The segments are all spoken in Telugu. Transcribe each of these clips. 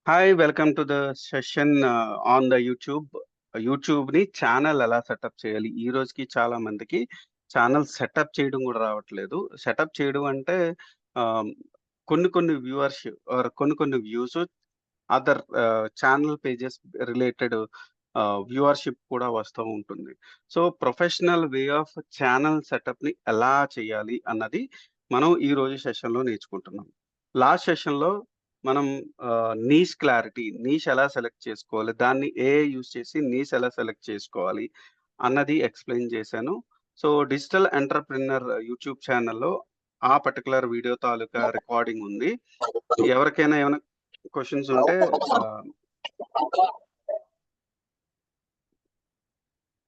Hi! Welcome to the session on the YouTube. యూట్యూబ్‌ని ఛానెల్ ఎలా సెటప్ చేయాలి? ఈ రోజుకి చాలా మందికి ఛానెల్ సెటప్ చేయడం గూడా రావట్లేదు. సెటప్ చేయడం అంటే ఆహ్, కొన్ని వ్యూవర్స్ ఆర్ కొన్ని views other channel pages related viewership కూడా వస్తూ ఉంటుంది. So, professional way of channel సెటప్‌ని ఎలా చేయాలి అన్నది మనం ఈరోజు సెషన్‌లో నేర్చుకుంటున్నాం. లాస్ట్ సెషన్‌లో మనం నీష్ ఎలా సెలెక్ట్ చేసుకోవాలి? దాన్ని ఏఐ యూజ్ చేసి నీష్ ఎలా సెలెక్ట్ చేసుకోవాలి? అన్నది ఎక్స్‌ప్లెయిన్ చేశాను. సో, డిజిటల్ ఎంటర్‌ప్రెన్యూర్ యూట్యూబ్ ఛానెల్‌లో ఆ పర్టిక్యులర్ వీడియో తాలూకా రికార్డింగ్ ఉంది. ఎవరికైనా ఏమైనా క్వెషన్స్ ఉంటే ఆహ్,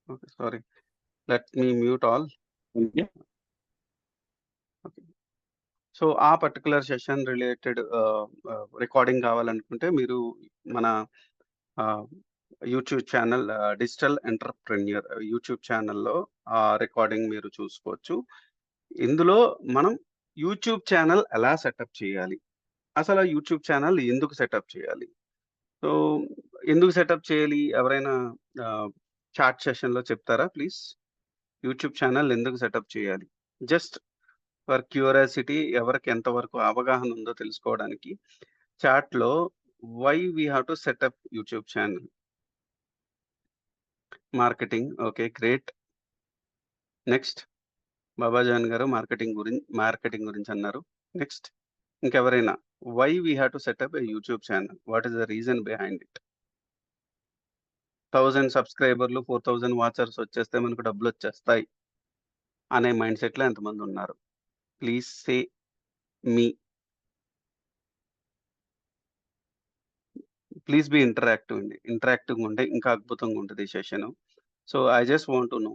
okay. Sorry. Let me mute all. Okay. Okay. So, ఆ పర్టిక్యులర్ సెషన్ రిలేటెడ్ రికార్డింగ్ కావాలనుకుంటే మీరు మన ఆహ్, YouTube channel digital entrepreneur YouTube ఛానెల్‌లో ఆ రికార్డింగ్ మీరు చూసుకోవచ్చు. ఇందులో మనం యూట్యూబ్ ఛానెల్ ఎలా సెటప్ చేయాలి? అసల యూట్యూబ్ ఛానెల్ ఎందుకు సెటప్ చేయాలి? సో, ఎందుకు సెటప్ చేయాలి? ఎవరైనా ఆహ్, చాట్ సెషన్‌లో చెప్తారా ప్లీజ్? యూట్యూబ్ ఛానెల్ ఎందుకు సెటప్ చేయాలి? జస్ట్ ఫర్ క్యూరియాసిటీ ఎవరికి ఎంత వరకు అవగాహన ఉందో తెలుసుకోవడానికి చాట్‌లో why we have to set up YouTube channel? Marketing. Okay. Great. Next Babajan గారు మార్కెటింగ్ గురించన్నారు. నెక్స్ట్ ఇంకెవరైనా why we have to set up a YouTube channel? What is the reason behind it? 1000 సబ్‌స్క్రైబర్‌లు, 4000 వాచర్స్ వచ్చేస్తే మనకు డబ్బులొచ్చేస్తాయి అనే మైండ్‌సెట్‌లో ఎంతమందున్నారు? Please say me. Please be interactive అండి. ఇంటరాక్టివ్‌గా ఉంటే ఇంకా అద్భుతంగా ఉంటది ఈ session. So, I just want to know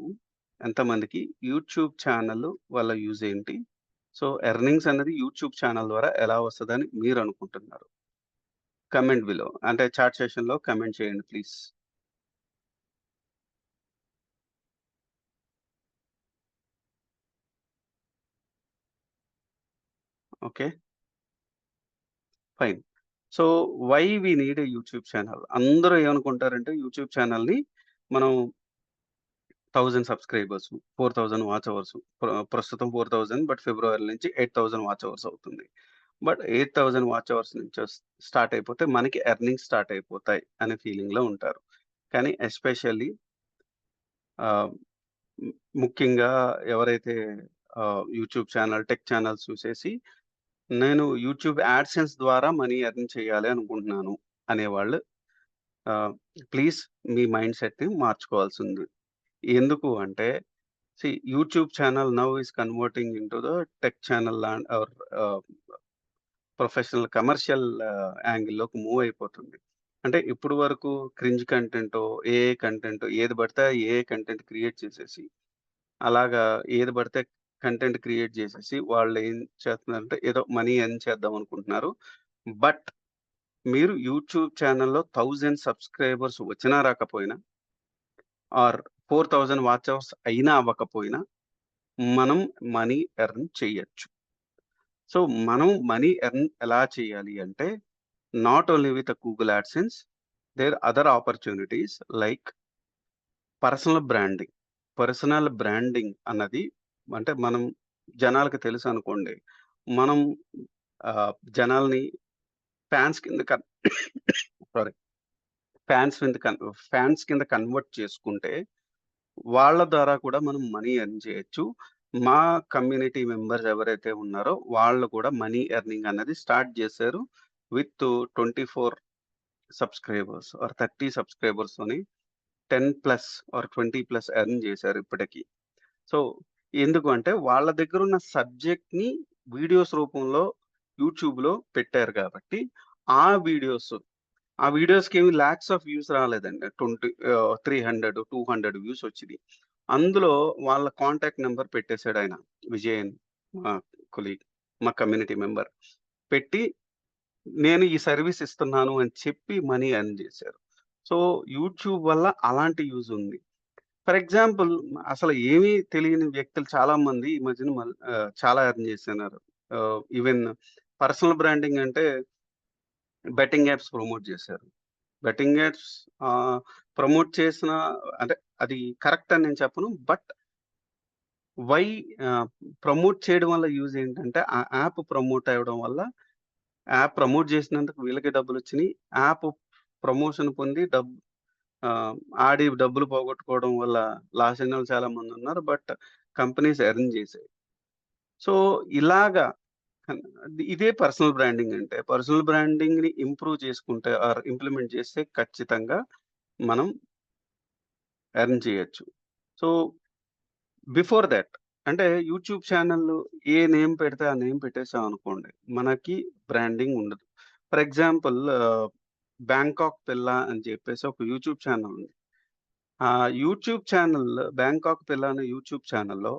ఎంతమందికి యూట్యూబ్ ఛానల్ వల్ల యూజ్ ఏంటి? సో, ఎర్నింగ్స్ అనేది యూట్యూబ్ ఛానల్ ద్వారా ఎలా వస్తదని మీరనుకుంటున్నారు? Comment below. అంటే చాట్ సెషన్‌లో కామెంట్ చేయండి please. Okay. Fine. So, why we need a YouTube channel? అందరూ ఏమనుకుంటారంటే యూట్యూబ్ ఛానల్‌ని మనం 1000 సబ్‌స్క్రైబర్స్, 4000 వాచ్ అవర్స్. ప్రస్తుతం 4000 బట్ ఫిబ్రవరి నుంచి 8000 వాచ్ అవర్స్ అవుతుంది. బట్ 8000 వాచ్ అవర్స్ నుంచి స్టార్ట్ అయిపోతే మనకి ఎర్నింగ్స్ స్టార్ట్ అయిపోతాయి అనే ఫీలింగ్‌లో ఉంటారు. కానీ ఎస్పెషల్లీ ఆహ్, ముఖ్యంగా ఎవరైతే యూట్యూబ్ ఛానల్, టెక్ ఛానల్స్ చూసేసి నేను యూట్యూబ్ యాడ్‌సెన్స్ ద్వారా మనీ ఎర్న్ చేయాలి అనుకుంటున్నాను అనేవాళ్ళు ఆహ్, ప్లీజ్ మీ మైండ్ సెట్‌ని మార్చుకోవాల్సింది. ఎందుకు అంటే YouTube channel now is converting into the tech channel or ah, professional commercial యాంగిల్‌లోకి మూవ్ అయిపోతుంది. అంటే ఇప్పటి వరకు క్రింజ్ కంటెంటో, ఏఐ కంటెంటో ఏది పడితే ఆ ఏఐ కంటెంట్ క్రియేట్ చేసేసి, అలాగా ఏది పడితే కంటెంట్ క్రియేట్ చేసేసి వాళ్ళేం చేస్తున్నారంటే ఏదో మనీ ఎర్న్ చేద్దాం అనుకుంటున్నారు. బట్ మీరు యూట్యూబ్ ఛానెల్‌లో 1000 సబ్‌స్క్రైబర్స్ వచ్చినా రాకపోయినా ఆర్ 4000 వాచ్ అవర్స్ అయినా అవ్వకపోయినా మనం మనీ ఎర్న్ చేయొచ్చు. సో, మనం మనీ ఎర్న్ ఎలా చేయాలి అంటే not only with Google AdSense there other opportunities like personal branding. Personal branding అన్నది అంటే మనం జనాలకి తెలుసనుకోండి. మనం జనాల్ని ఫ్యాన్స్ కింద కన్ సారీ. ఫ్యాన్స్ కింద కన్వర్ట్ చేసుకుంటే, వాళ్ళ ద్వారా కూడా మనం మనీ ఎర్న్ చేయొచ్చు. మా కమ్యూనిటీ మెంబర్స్ ఎవరైతే ఉన్నారో, వాళ్ళు కూడా మనీ ఎర్నింగ్ అన్నది స్టార్ట్ జేశారు. విత్ 24 సబ్‌స్క్రైబర్స్ ఆర్ 30 సబ్‌స్క్రైబర్స్‌తోని 10+ ఆర్ 20+ ఎర్న్ జేశారు ఇప్పటికి. సో, ఎందుకు అంటే వాళ్ళ దగ్గరున్న సబ్జెక్ట్‌ని వీడియోస్ రూపంలో యూట్యూబ్‌లో పెట్టారు గాబట్టి, ఆ వీడియోస్ ఆ వీడియోస్‌కేమి లాక్స్ ఆఫ్ వ్యూస్ రాలేదండి. 300, 200 వ్యూస్ వచ్చినియి. అందులో వాళ్ళ కాంటాక్ట్ నంబర్ పెట్టేసాడాయన. విజయ్ అని మా కొలీగ్, మా కమ్యూనిటీ మెంబర్. పెట్టి నేను ఈ సర్విస్ ఇస్తున్నాను అని చెప్పి మనీ ఎర్న్ చేశారు. సో, యూట్యూబ్ వల్ల అలాంటి యూజ్ ఉంది. ఫర్ ఎగ్జాంపుల్ అసలు ఏమీ తెలియని వ్యక్తులు చాలామంది ఈ మధ్యన చాలా ఎర్న్ చేస్తున్నారు. ఈవెన్ పర్సనల్ బ్రాండింగ్ అంటే బెట్టింగ్ యాప్స్ ప్రమోట్ చేశారు. బెట్టింగ్ యాప్స్ ప్రమోట్ చేసిన అంటే అది కరెక్ట్ అని నేను చెప్పను. బట్ వై ఆహ్, ప్రమోట్ చేయడం వల్ల యూజ్ ఏంటంటే, ఆ యాప్ ప్రమోట్ అవ్వడం వల్ల యాప్ ప్రమోట్ చేసినందుకు వీళ్ళకి డబ్బులొచ్చినియి. యాప్ ప్రమోషన్ పొంది ఆహ్, ఆడి డబ్బులు పోగొట్టుకోవడం వల్ల లాస్ అయినోళ్ళు చాలా మందున్నారు. బట్ కంపెనీస్ ఎర్న్ చేసాయి. సో, ఇలాగా కన్ ఇదే పర్సనల్ బ్రాండింగ్ అంటే. పర్సనల్ బ్రాండింగ్‌ని ఇంప్రూవ్ చేసుకుంటే ఆర్ ఇంప్లిమెంట్ చేస్తే ఖచ్చితంగా మనం ఎర్న్ చేయొచ్చు. సో, బిఫోర్ థాట్ అంటే యూట్యూబ్ ఛానెల్‌లో ఏ నేమ్ పెడితే ఆ నేమ్ పెట్టేసామనుకోండి. మనకి బ్రాండింగ్ ఉండదు. ఫర్ ఎగ్జాంపుల్ 'బ్యాంకాక్ పిల్ల' అని చెప్పేసి ఒక యూట్యూబ్ ఛానెల్ ఉంది. ఆ యూట్యూబ్ ఛానెల్ 'బ్యాంకాక్ పిల్ల' అనే యూట్యూబ్ ఛానెల్‌లో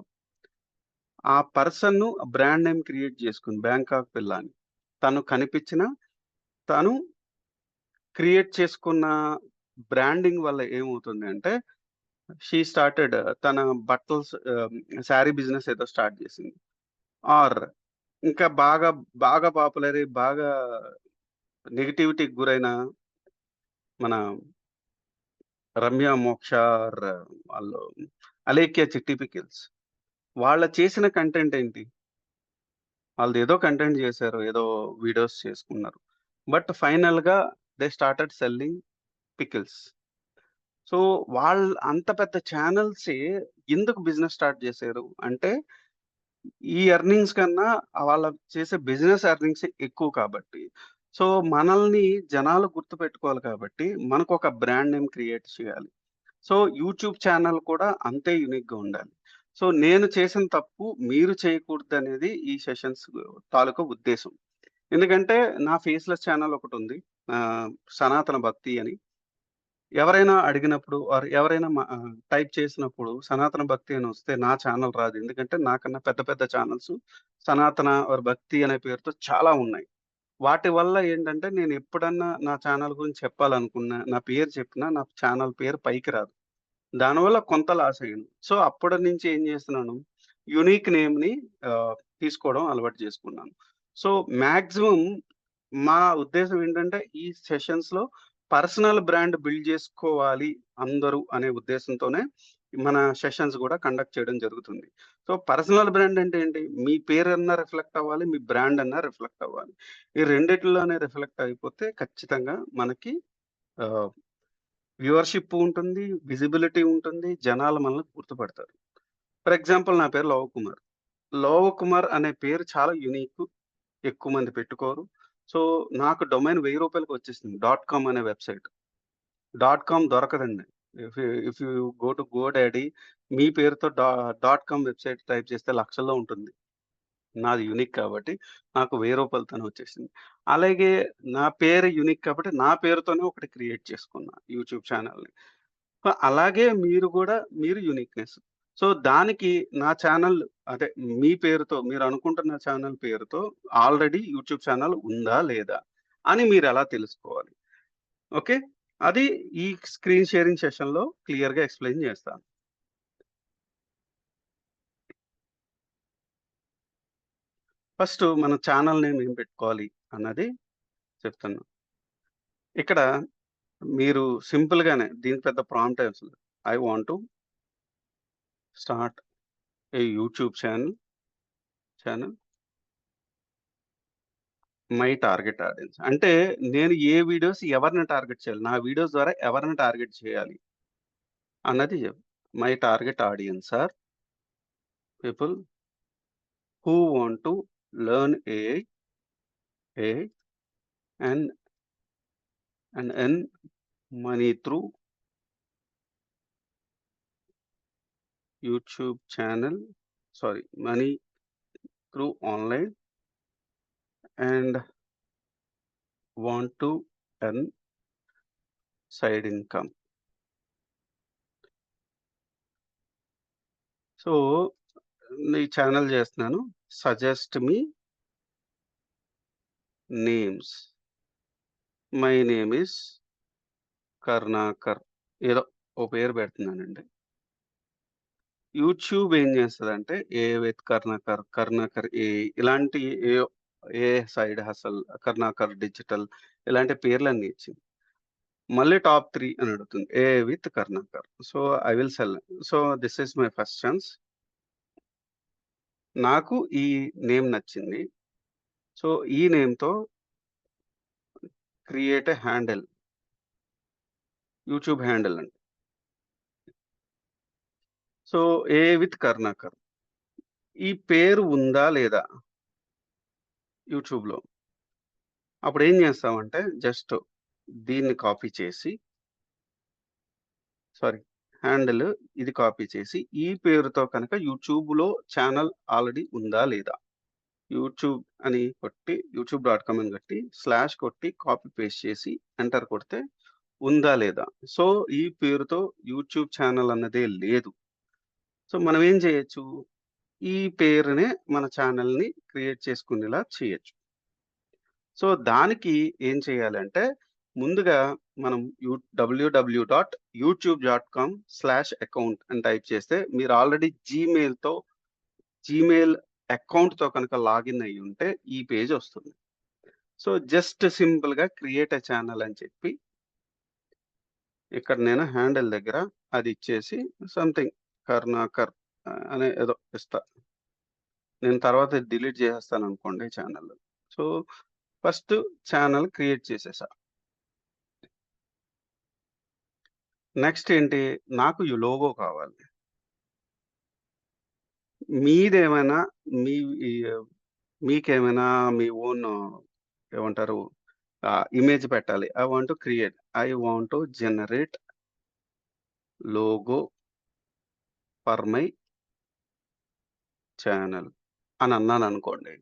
ఆ పర్సన్ బ్రాండ్ నేమ్ క్రియేట్ చేసుకుంది 'బ్యాంకాక్ పిల్ల' అని. తను కనిపించిన తను క్రియేట్ చేసుకున్న బ్రాండింగ్ వల్ల ఏమవుతుంది అంటే షీ స్టార్టెడ్ తన శారీ బిజినెస్ ఏదో స్టార్ట్ చేసింది. ఆర్ ఇంకా బాగా పాపులర్ అయ్యి బాగా నెగటివిటీకి గురైన మన 'రమ్య మోక్ష' ఆర్ వాళ్ళు 'అలేఖ్య చిట్టి పికిల్స్' వాళ్ళ చేసిన కంటెంట్ ఏంటి? ఆళ్ళదేదో కంటెంట్ చేశారు. ఏదో వీడియోస్ చేసుకున్నారు. బట్ ఫైనల్‌గా they started selling pickles. So, అంత పెద్ద ఛానెల్సే ఎందుకు బిజినెస్ స్టార్ట్ చేశారు అంటే ఈ ఎర్నింగ్స్ కన్నా వాళ్ళ చేసే బిజినెస్ ఎర్నింగ్సే ఎక్కువ కాబట్టి. సో, మనల్ని జనాలు గుర్తుపెట్టుకోవాలి కాబట్టి, మనకొక బ్రాండ్ నేమ్ క్రియేట్ చేయాలి. సో, యూట్యూబ్ ఛానెల్ కూడా అంతే యూనిక్‌గా ఉండాలి. సో, నేను చేసిన తప్పు మీరు చేయకూడదనేది ఈ సెషన్స్ తాలూకా ఉద్దేశం. ఎందుకంటే, నా ఫేస్‌లెస్ ఛానెల్ ఒకటుంది. 'సనాతన భక్తి' అని. ఎవరైనా అడిగినప్పుడు ఆర్ ఎవరైనా టైప్ చేసినప్పుడు 'సనాతన భక్తి' అని వస్తే నా ఛానెల్ రాదు. ఎందుకంటే నాకన్నా పెద్ద పెద్ద ఛానెల్స్ 'సనాతన' ఆర్ 'భక్తి' అనే పేరుతో చాలా ఉన్నాయి. వాటి వల్ల ఏంటంటే నేను ఎప్పుడన్నా నా ఛానెల్ గురించి చెప్పాలనుకున్నా, నా పేరు చెప్పినా నా ఛానెల్ పేరు పైకి రాదు. దానివల్ల కొంత లాస్ అయ్యాను. సో, అప్పటి నుంచి ఏం చేస్తున్నాను, యూనిక్ నేమ్‌ని తీసుకోవడం అలవాటు చేసుకున్నాను. సో, మాక్సిమం మా ఉద్దేశ్యం ఏంటంటే, ఈ సెషన్స్‌లో పర్సనల్ బ్రాండ్ బిల్డ్ చేసుకోవాలి అందరూ అనే ఉద్దేశంతోనే మన సెషన్స్ గూడా కండక్ట్ చేయడం జరుగుతుంది. సో, పర్సనల్ బ్రాండ్ అంటే ఏంటి? మీ పేరన్నా రిఫ్లెక్ట్ అవ్వాలి. మీ బ్రాండ్ అన్నా రిఫ్లెక్ట్ అవ్వాలి. ఈ రెండిట్లోనే రిఫ్లెక్ట్ అయిపోతే ఖచ్చితంగా మనకి ఆహ్, వ్యూవర్‌షిప్ ఉంటుంది. విజిబిలిటీ ఉంటుంది. జనాలు మనల్ని గుర్తుపడతారు. ఫర్ ఎగ్జాంపుల్ నా పేరు లోవకుమార్. లోవకుమార్ అనే పేరు చాలా యూనిక్. ఎక్కువ మంది పెట్టుకోరు. సో, నాకు డొమైన్ రూ. 1000కి వచ్చేసింది. కామ్ అనే వెబ్‌సైట్. కామ్ దొరకదండి. If you go to GoDaddy మీ పేరుతో కామ్ వెబ్‌సైట్ టైప్ చేస్తే లక్షల్లో ఉంటుంది. నాది యూనిక్ కాబట్టి నాకు రూ. 1000తోనే వచ్చేసింది. అలాగే నా పేరు యూనిక్ కాబట్టి నా పేరుతోనే ఒకటి క్రియేట్ చేసుకున్నా యూట్యూబ్ ఛానెల్‌ని. అలాగే మీరు గూడా మీరు యూనిక్‌నెస్. సో, దానికి నా ఛానెల్ అదే మీ పేరుతో మీరనుకుంటున్న ఛానెల్ పేరుతో ఆల్రెడీ యూట్యూబ్ ఛానెల్ ఉందా? లేదా? అని మీరెలా తెలుసుకోవాలి? ఓకే. అది ఈ స్క్రీన్ షేరింగ్ సెషన్‌లో క్లియర్‌గా ఎక్స్‌ప్లెయిన్ చేస్తాను. ఫస్ట్ మన ఛానెల్ నేమ్ ఏం పెట్టుకోవాలి అన్నది చెప్తాను. ఇక్కడ మీరు సింపుల్‌గానే దీనికి పెద్ద ప్రాంప్ట్ అవసరం లేదు. I want to start A YouTube channel my target audience. అంటే నేను ఏ వీడియోస్ ఎవరిని టార్గెట్ చేయాలి? నా వీడియోస్ ద్వారా ఎవరిని టార్గెట్ చేయాలి అన్నది my target audience are people who want to learn AI and earn money through YouTube channel money through online and want to earn side income. So, ఈ ఛానెల్ చేస్తున్నాను. Suggest me names. My name is Karunakar. ఏదో ఓ పేరు పెడుతున్నానండి. యూట్యూబ్ ఏం చేస్తదంటే, AI with Karunakar, Karunakar AI ఇలాంటి ఏయో AI side hustle, Karunakar digital ఇలాంటి పేర్లన్నీ ఇచ్చింది. మళ్ళీ టాప్ 3 అని అడుగుతుంది. AI with Karunakar. So, I will sell. So, this is my first chance. నాకు ఈ నేమ్ నచ్చింది. సో, ఈ నేమ్‌తో create a handle. YouTube handle అండి. So, a with Karnakar. ఈ పేరు ఉందా లేదా యూట్యూబ్‌లో? అప్పుడేం చేస్తామంటే జస్ట్ దీన్ని కాపీ చేసి సారీ హ్యాండిల్ ఇది కాపీ చేసి ఈ పేరుతో కనుక యూట్యూబ్‌లో ఛానెల్ ఆల్రెడీ ఉందా లేదా? యూట్యూబ్ అని కొట్టి యూట్యూబ్.com అని కొట్టి స్లాష్ కొట్టి కాపీ పేస్ట్ చేసి ఎంటర్ కొడితే ఉందా లేదా? సో, ఈ పేరుతో యూట్యూబ్ ఛానెల్ అన్నదే లేదు. సో, మనం ఏం చేయొచ్చు? ఈ పేరునే మన ఛానెల్‌ని క్రియేట్ చేసుకునేలా చేయొచ్చు. సో, దానికి ఏం చేయాలంటే ముందుగా మనం www.youtube.com/account అని టైప్ చేస్తే మీరు ఆల్రెడీ జీమెయిల్ అకౌంట్‌తో కనుక లాగిన్ అయ్యుంటే ఈ పేజ్ వస్తుంది. సో, జస్ట్ సింపుల్‌గా క్రియేట్ ఎ ఛానెల్ అని చెప్పి ఇక్కడ నేను హ్యాండిల్ దగ్గర అది ఇచ్చేసి సంథింగ్ కరుణాకర్ అనే ఏదో ఇస్తా. నేను తర్వాత డిలీట్ చేసేస్తాననుకోండి channel. So, first channel create చేసేసా. నెక్స్ట్ ఏంటి? నాకు ఈ లోగో కావాలి. మీదేమైనా మీ ఈ మీకేమైనా మీ ఓన్ ఏమంటారు? ఇమేజ్ పెట్టాలి. I want to generate logo for my channel అని అన్నాననుకోండి.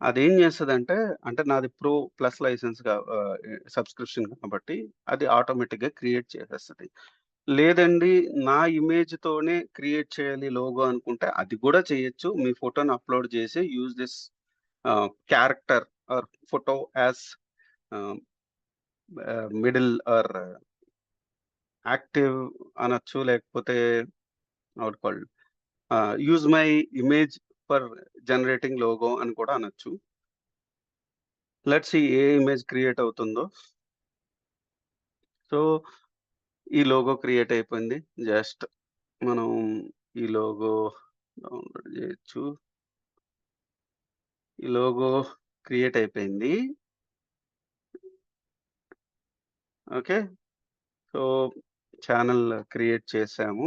అదేం చేస్తదంటే, అంటే నాది ప్రో ప్లస్ లైసెన్స్‌గా సబ్స్క్రిప్షన్ కాబట్టి అది ఆటోమేటిక్‌గా క్రియేట్ చేసేస్తది. లేదండి నా ఇమేజ్‌తోనే క్రియేట్ చేయాలి లోగో అనుకుంటే అది కూడా చేయొచ్చు. మీ ఫోటోని అప్‌లోడ్ చేసి use this character or photo as ah, middle or active అనొచ్చు. లేకపోతే what called use my image for generating logo అని కూడా అనొచ్చు. Let's see a image create అవుతుందో. సో, ఈ లోగో క్రియేట్ అయిపోయింది. జస్ట్ మనం ఈ లోగో డౌన్‌లోడ్ జేయొచ్చు. ఈ లోగో క్రియేట్ అయిపోయింది. ఓకే. సో, ఛానెల్ క్రియేట్ చేసాము.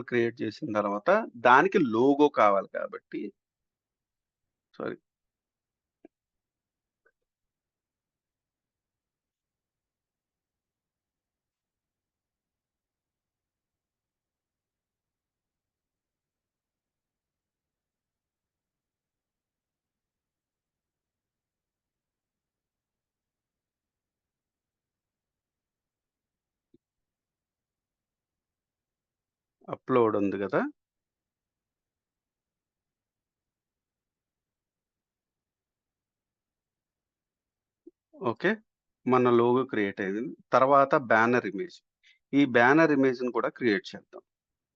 క్రియేట్ చేసిన తర్వాత దానికి లోగో కావాలి కాబట్టి సారీ. అప్‌లోడ్ ఉంది గదా! ఓకే. మన లోగో క్రియేట్ అయింది. తర్వాత బ్యానర్ ఇమేజ్. ఈ బ్యానర్ ఇమేజ్‌ని కూడా క్రియేట్ చేద్దాం.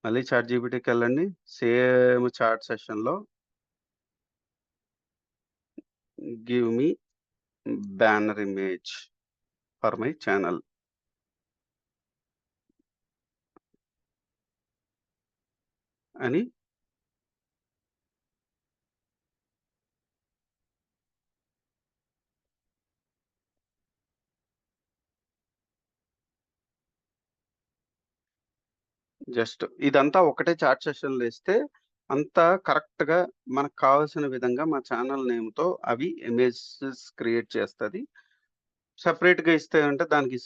మళ్ళీ చాట్‌జీపీటీకెళ్ళండి. సేమ్ చాట్ సెషన్‌లో give me banner image for my channel అని జస్ట్ ఇదంతా ఒకటే చాట్ సెషన్‌లో ఇస్తే అంతా కరెక్ట్‌గా మనకు కావాల్సిన విధంగా మా ఛానెల్ నేమ్‌తో అవి ఇమేజెస్ క్రియేట్ చేస్తది. సెపరేట్‌గా ఇస్తే అంటే దానికి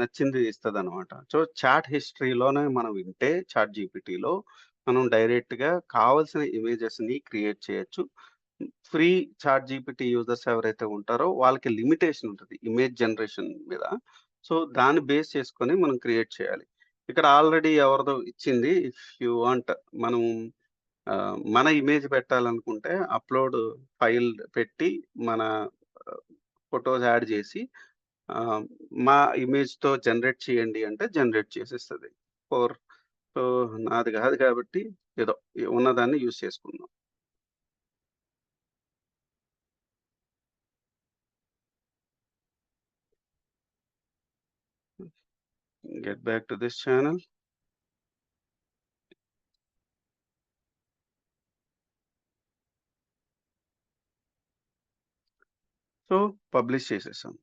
నచ్చింది ఇస్తదనమాట. సో, చాట్ హిస్టరీలోనే మనం వింటే చాట్ జీపీటీలో మనం డైరెక్ట్‌గా కావాల్సిన ఇమేజెస్‌ని క్రియేట్ చేయొచ్చు. ఫ్రీ చాట్ జీపీటీ యూజర్స్ ఎవరైతే ఉంటారో వాళ్ళకి లిమిటేషన్ ఉంటది. ఇమేజ్ జనరేషన్ మీద. సో, దాన్ని బేస్ చేసుకొని మనం క్రియేట్ చేయాలి. ఇక్కడ ఆల్రెడీ ఎవరిదో ఇచ్చింది. ఇఫ్ యూ వాంట్ మనం మన ఇమేజ్ పెట్టాలనుకుంటే అప్‌లోడ్ ఫైల్ పెట్టి మన ఆహ్, ఫోటోస్ యాడ్ చేసి ఆహ్, మా ఇమేజ్‌తో జనరేట్ చేయండి అంటే జనరేట్ చేసేస్తది. ఫోర్ సో, నాది కాదు కాబట్టి ఏదో ఉన్నదాన్ని యూజ్ చేసుకుందాం. Get back to this channel. So, publish చేసేసాం.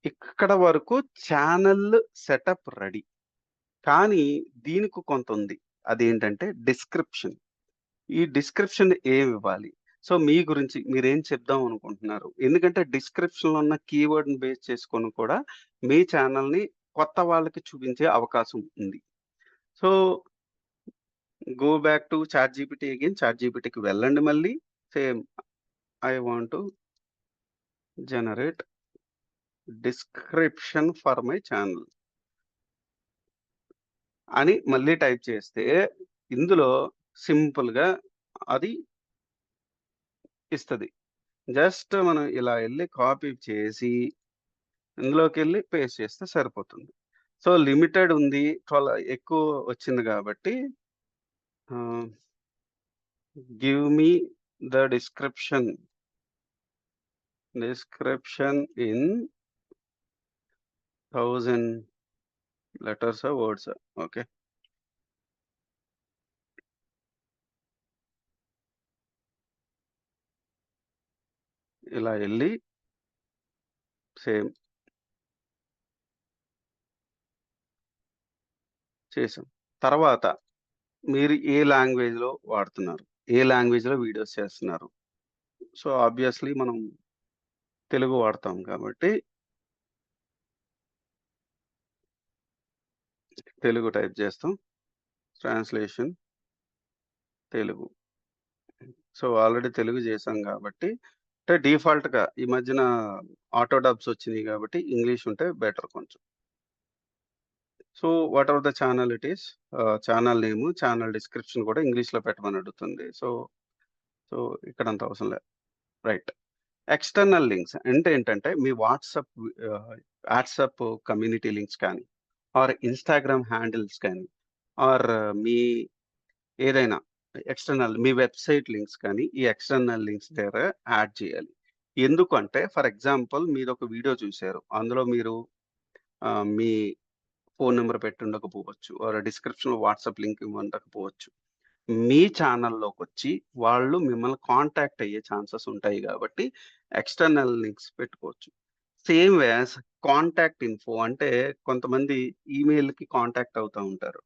ఇక్కడ వరకు ఛానల్ సెటప్ రెడీ. కానీ దీనికి కొంతుంది. అదేంటంటే డిస్క్రిప్షన్. ఈ డిస్క్రిప్షన్ ఏమివ్వాలి? సో, మీ గురించి మీరేం చెప్దాం అనుకుంటున్నారు? ఎందుకంటే డిస్క్రిప్షన్‌లో ఉన్న కీవర్డ్‌ని బేస్ చేసుకొని కూడా మీ ఛానెల్‌ని కొత్త వాళ్ళకి చూపించే అవకాశం ఉంది. So, go back to ChatGPT again. చాట్‌జీపీటీకి వెళ్ళండి మళ్ళీ. Same I want to generate description for my channel అని మళ్ళీ టైప్ చేస్తే ఇందులో సింపుల్‌గా అది ఇస్తది. జస్ట్ మనం ఇలా ఎళ్లి కాపీ చేసి ఇందులోకెళ్ళి పేస్ట్ చేస్తే సరిపోతుంది. సో, లిమిటెడ్ ఉంది. ఎక్కువ వచ్చింది గాబట్టి ah, give me the description in 1000 లెటర్సా? వర్డ్సా? ఓకే. ఇలా ఎళ్లి సేమ్ చేసాం. తర్వాత మీరు ఏ లాంగ్వేజ్‌లో వాడుతున్నారు? ఏ లాంగ్వేజ్‌లో వీడియోస్ చేస్తున్నారు? సో, ఆబ్వియస్‌లీ మనం తెలుగు వాడతాం కాబట్టి తెలుగు టైప్ చేస్తాం. Translation Telugu. So, already Telugu చేశాం గాబట్టి, అంటే డిఫాల్ట్‌గా ఈ మధ్యన ఆటో డబ్స్ వచ్చినియి గాబట్టి, ఇంగ్లీష్ ఉంటే బెటర్ కొంచెం. So, what ever the channel it is channel name, channel description కూడా ఇంగ్లీష్‌లో పెట్టమని అడుగుతుంది. సో, ఇక్కడంత అవసరం లేదు. రైట్. ఎక్స్‌టర్నల్ లింక్స్ అంటే ఏంటంటే, మీ వాట్సాప్ కమ్యూనిటీ లింక్స్ కానీ, ఆర్ ఇన్‌స్టాగ్రామ్ హ్యాండిల్స్ కానీ, ఆర్ మీ ఏదైనా మీ వెబ్‌సైట్ లింక్స్ కానీ, ఈ ఎక్స్‌టర్నల్ లింక్స్ దగ్గర యాడ్ చేయాలి. ఎందుకంటే ఫర్ ఎగ్జాంపుల్ మీరొక వీడియో చూసారు. అందులో మీరు మీ ఫోను నంబర్ పెట్టుండకపోవచ్చు. ఆర్ డిస్క్రిప్షన్‌లో వాట్సాప్ లింక్ ఇవ్వుండకపోవచ్చు. మీ ఛానెల్‌లోకొచ్చి వాళ్ళు మిమ్మల్ని కాంటాక్ట్ అయ్యే ఛాన్సెస్ ఉంటాయి గాబట్టి, ఎక్స్‌టర్నల్ లింక్స్ పెట్టుకోవచ్చు. సేమ్ యాస్ కాంటాక్ట్ ఇన్ఫో అంటే కొంతమంది ఈమెయిల్‌కి కాంటాక్ట్ అవుతా ఉంటారు.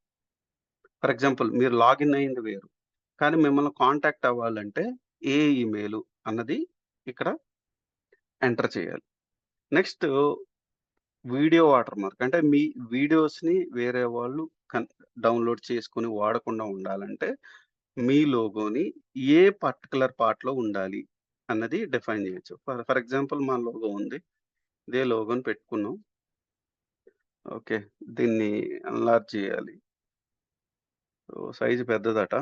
ఫర్ ఎగ్జాంపుల్ మీరు లాగిన్ అయింది వేరు. కానీ మిమ్మల్ని కాంటాక్ట్ అవ్వాలంటే ఏ ఈమెయిలు అన్నది ఇక్కడ ఎంటర్ చేయాలి. నెక్స్ట్ వీడియో వాటర్ మార్క్ అంటే మీ వీడియోస్‌ని వేరే వాళ్ళు కన్ డౌన్‌లోడ్ చేసుకొని వాడకుండా ఉండాలంటే, మీ లోగోని ఏ పర్టిక్యులర్ పార్ట్‌లో ఉండాలి అన్నది డిఫైన్ చేయొచ్చు. ఫర్ ఫర్ ఎగ్జాంపుల్ మా లోగో ఉంది. ఇదే లోగోని పెట్టుకున్నాం. ఓకే. దీన్ని ఎన్లార్జ్ చేయాలి. సో, సైజ్ పెద్దదట.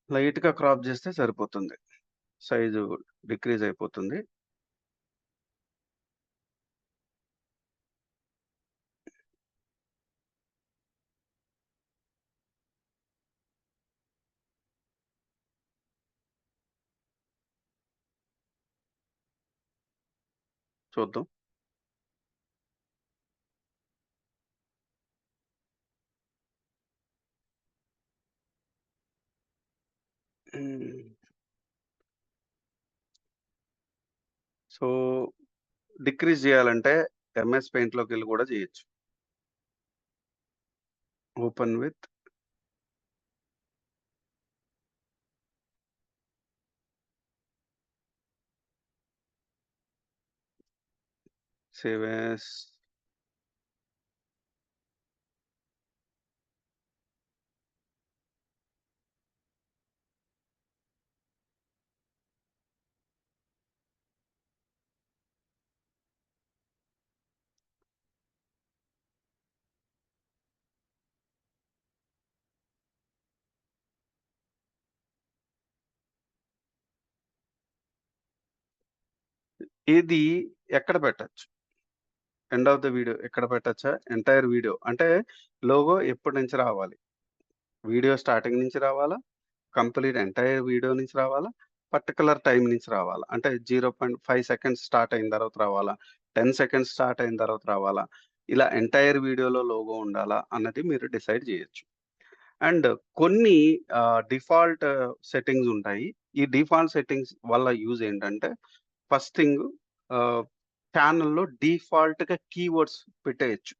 లైట్‌గా క్రాప్ చేస్తే సరిపోతుంది. సైజు డిక్రీజ్ అయిపోతుంది. చూద్దాం. హ్మ్. సో, డిక్రీజ్ చేయాలంటే ఎంఎస్ పెయింట్‌లోకెళ్ళి కూడా చేయొచ్చు. ఓపెన్ విత్ సేవ్ యాస్ ఇది ఎక్కడ పెట్టొచ్చు? ఎండ్ ఆఫ్ ద వీడియో ఇక్కడ పెట్టచ్చా? ఎంటైర్ వీడియో అంటే లోగో ఎప్పటి నుంచి రావాలి? వీడియో స్టార్టింగ్ నుంచి రావాలా? కంప్లీట్ ఎంటైర్ వీడియో నుంచి రావాలా? పర్టిక్యులర్ టైమ్ నుంచి రావాలా? అంటే 0.5 సెకండ్స్ స్టార్ట్ అయిన తర్వాత రావాలా? 10 సెకండ్స్ స్టార్ట్ అయిన తర్వాత రావాలా? ఇలా ఎంటైర్ వీడియోలో లోగో ఉండాలా? అన్నది మీరు డిసైడ్ జేయొచ్చు. అండ్ కొన్ని డిఫాల్ట్ సెట్టింగ్స్ ఉంటాయి. ఈ డిఫాల్ట్ సెట్టింగ్స్ వల్ల యూజ్ ఏంటంటే, ఫస్ట్ థింగ్ ఆహ్, ఛానెల్‌లో డిఫాల్ట్‌గా కీవర్డ్స్ పెట్టేయొచ్చు.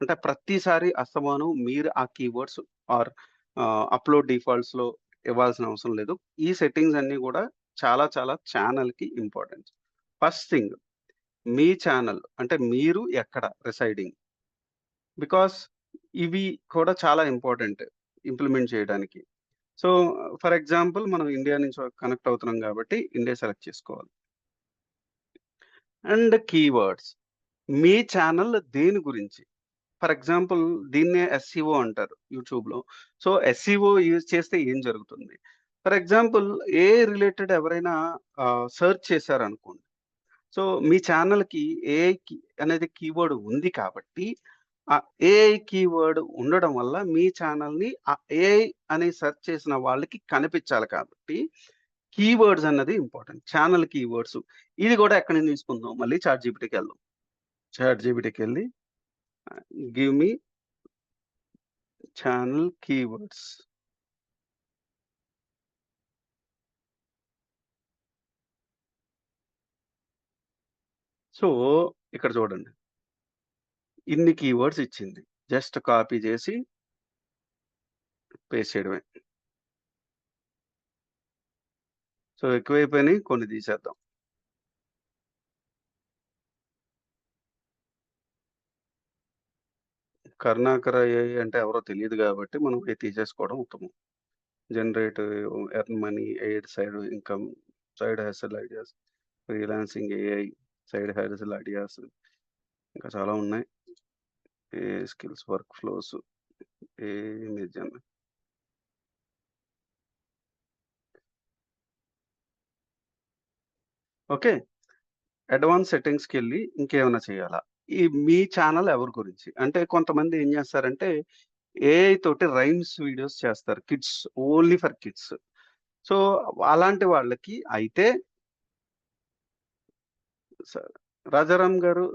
అంటే ప్రతిసారి అస్తమానం మీరు ఆ కీవర్డ్స్ ఆర్ అప్‌లోడ్ డిఫాల్ట్స్‌లో ఇవ్వాల్సిన అవసరం లేదు. ఈ సెట్టింగ్స్ అన్నీ గూడా చాలా చాలా ఛానెల్‌కి ఇంపార్టెంట్. ఫస్ట్ థింగ్ మీ ఛానెల్ అంటే మీరు ఎక్కడ రిసైడింగ్? బికాస్ ఇవి కూడా చాలా ఇంపార్టెంట్ ఇంప్లిమెంట్ చేయడానికి. సో, ఫర్ ఎగ్జాంపుల్ మనం ఇండియా నుంచి కనెక్ట్ అవుతున్నాం గాబట్టి ఇండియా సెలెక్ట్ చేసుకోవాలి. అండ్ కీవర్డ్స్ మీ ఛానెల్ దేని గురించి? ఫర్ ఎగ్జాంపుల్ దీన్నే ఎస్‌సిఓ అంటారు యూట్యూబ్‌లో. సో, ఎస్‌సిఓ యూజ్ చేస్తే ఏం జరుగుతుంది? ఫర్ ఎగ్జాంపుల్ ఏఐ రిలేటెడ్ ఎవరైనా సెర్చ్ చేశారనుకోండి. సో, మీ ఛానెల్‌కి ఏఐ అనేది కీవర్డ్ ఉంది కాబట్టి, ఆ ఏఐ కీవర్డ్ ఉండడం వల్ల మీ ఛానెల్‌ని ఆ ఏఐ అని సెర్చ్ చేసిన వాళ్ళకి కనిపించాలి కాబట్టి, కీవర్డ్స్ అన్నది ఇంపార్టెంట్. Channel keywords. ఇది గూడా ఎక్కడి నుంచి తీసుకుందాం? మళ్ళీ చాట్‌జీపీటీకెళ్దాం. చాట్‌జీపీటీకెళ్ళి give me channel keywords. So, ఇక్కడ చూడండి. ఇన్ని కీవర్డ్స్ ఇచ్చింది. జస్ట్ కాపీ చేసి పేస్ట్ చేయడమే. సో, ఎక్కువైపోయినాయి కొన్ని తీసేద్దాం. కరుణాకర ఏఐ అంటే ఎవరో తెలీదు గాబట్టి మనం అయి తీసేసుకోవడం ఉత్తమం. Generate earn money, aid side income, side hustle ideas, freelancing AI, side hustle ideas ఇంకా చాలా ఉన్నాయి. AI skills, workflows, AI image gen okay. Advance సెట్టింగ్స్‌కెళ్ళి ఇంకేమన్నా చేయాలా? ఈ మీ ఛానెల్ ఎవరి గురించి? అంటే కొంతమంది ఏం జేస్తారంటే ఏఐ తోటి రైమ్స్ వీడియోస్ చేస్తారు. Kids only for kids. So, అలాంటి వాళ్ళకి అయితే స రాజారాం గారు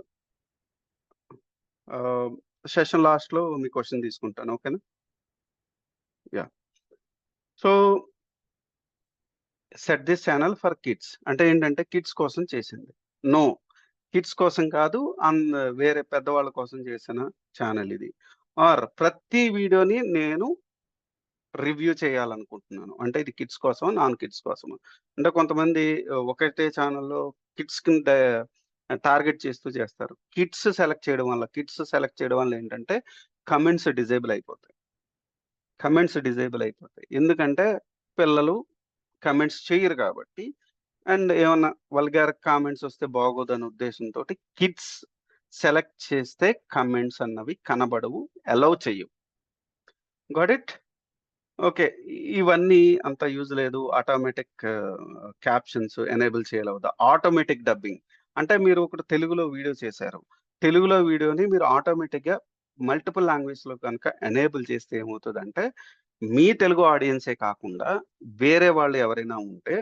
ఆహ్, సెషన్ లాస్ట్‌లో మీ క్వెషన్ తీసుకుంటాను. ఓకేనా? Yeah! So, set this channel for kids అంటే ఏంటంటే కిడ్స్ కోసం చేసింది. నో. కిడ్స్ కోసం కాదు. వేరే పెద్దవాళ్ళ కోసం చేసిన ఛానెల్ ఇది. ఆర్ ప్రతి వీడియోని నేను రివ్యూ చేయాలనుకుంటున్నాను. అంటే ఇది కిడ్స్ కోసమా? నాన్ కిడ్స్ కోసమా? అంటే కొంతమంది ఒకటే ఛానెల్‌లో కిడ్స్‌కి టార్గెట్ చేస్తూ చేస్తారు. కిడ్స్ సెలెక్ట్ చేయడం వల్ల ఏంటంటే కామెంట్స్ డిజేబుల్ అయిపోతాయి. కామెంట్స్ డిజేబుల్ అయిపోతాయి. ఎందుకంటే పిల్లలు కామెంట్స్ చెయ్యరు కాబట్టి. అండ్ ఏమన్నా వల్గార్ కామెంట్స్ వస్తే బాగోదనే ఉద్దేశంతోటి కిడ్స్ సెలెక్ట్ చేస్తే కామెంట్స్ అన్నవి కనబడవు. అలౌ చెయ్యవు. Got it? ఓకే. ఇవన్నీ అంత యూజ్ లేదు. ఆటోమేటిక్ క్యాప్షన్స్ ఎనేబుల్ చేయాలవుదా? Automatic dubbing. అంటే మీరు ఒకటి తెలుగులో వీడియో చేశారు. తెలుగులో వీడియోని మీరు ఆటోమేటిక్‌గా మల్టిపుల్ లాంగ్వేజ్‌లో గనుక ఎనేబుల్ చేస్తే ఏమవుతదంటే, మీ తెలుగు ఆడియన్సే కాకుండా వేరే వాళ్ళు ఎవరైనా ఉంటే,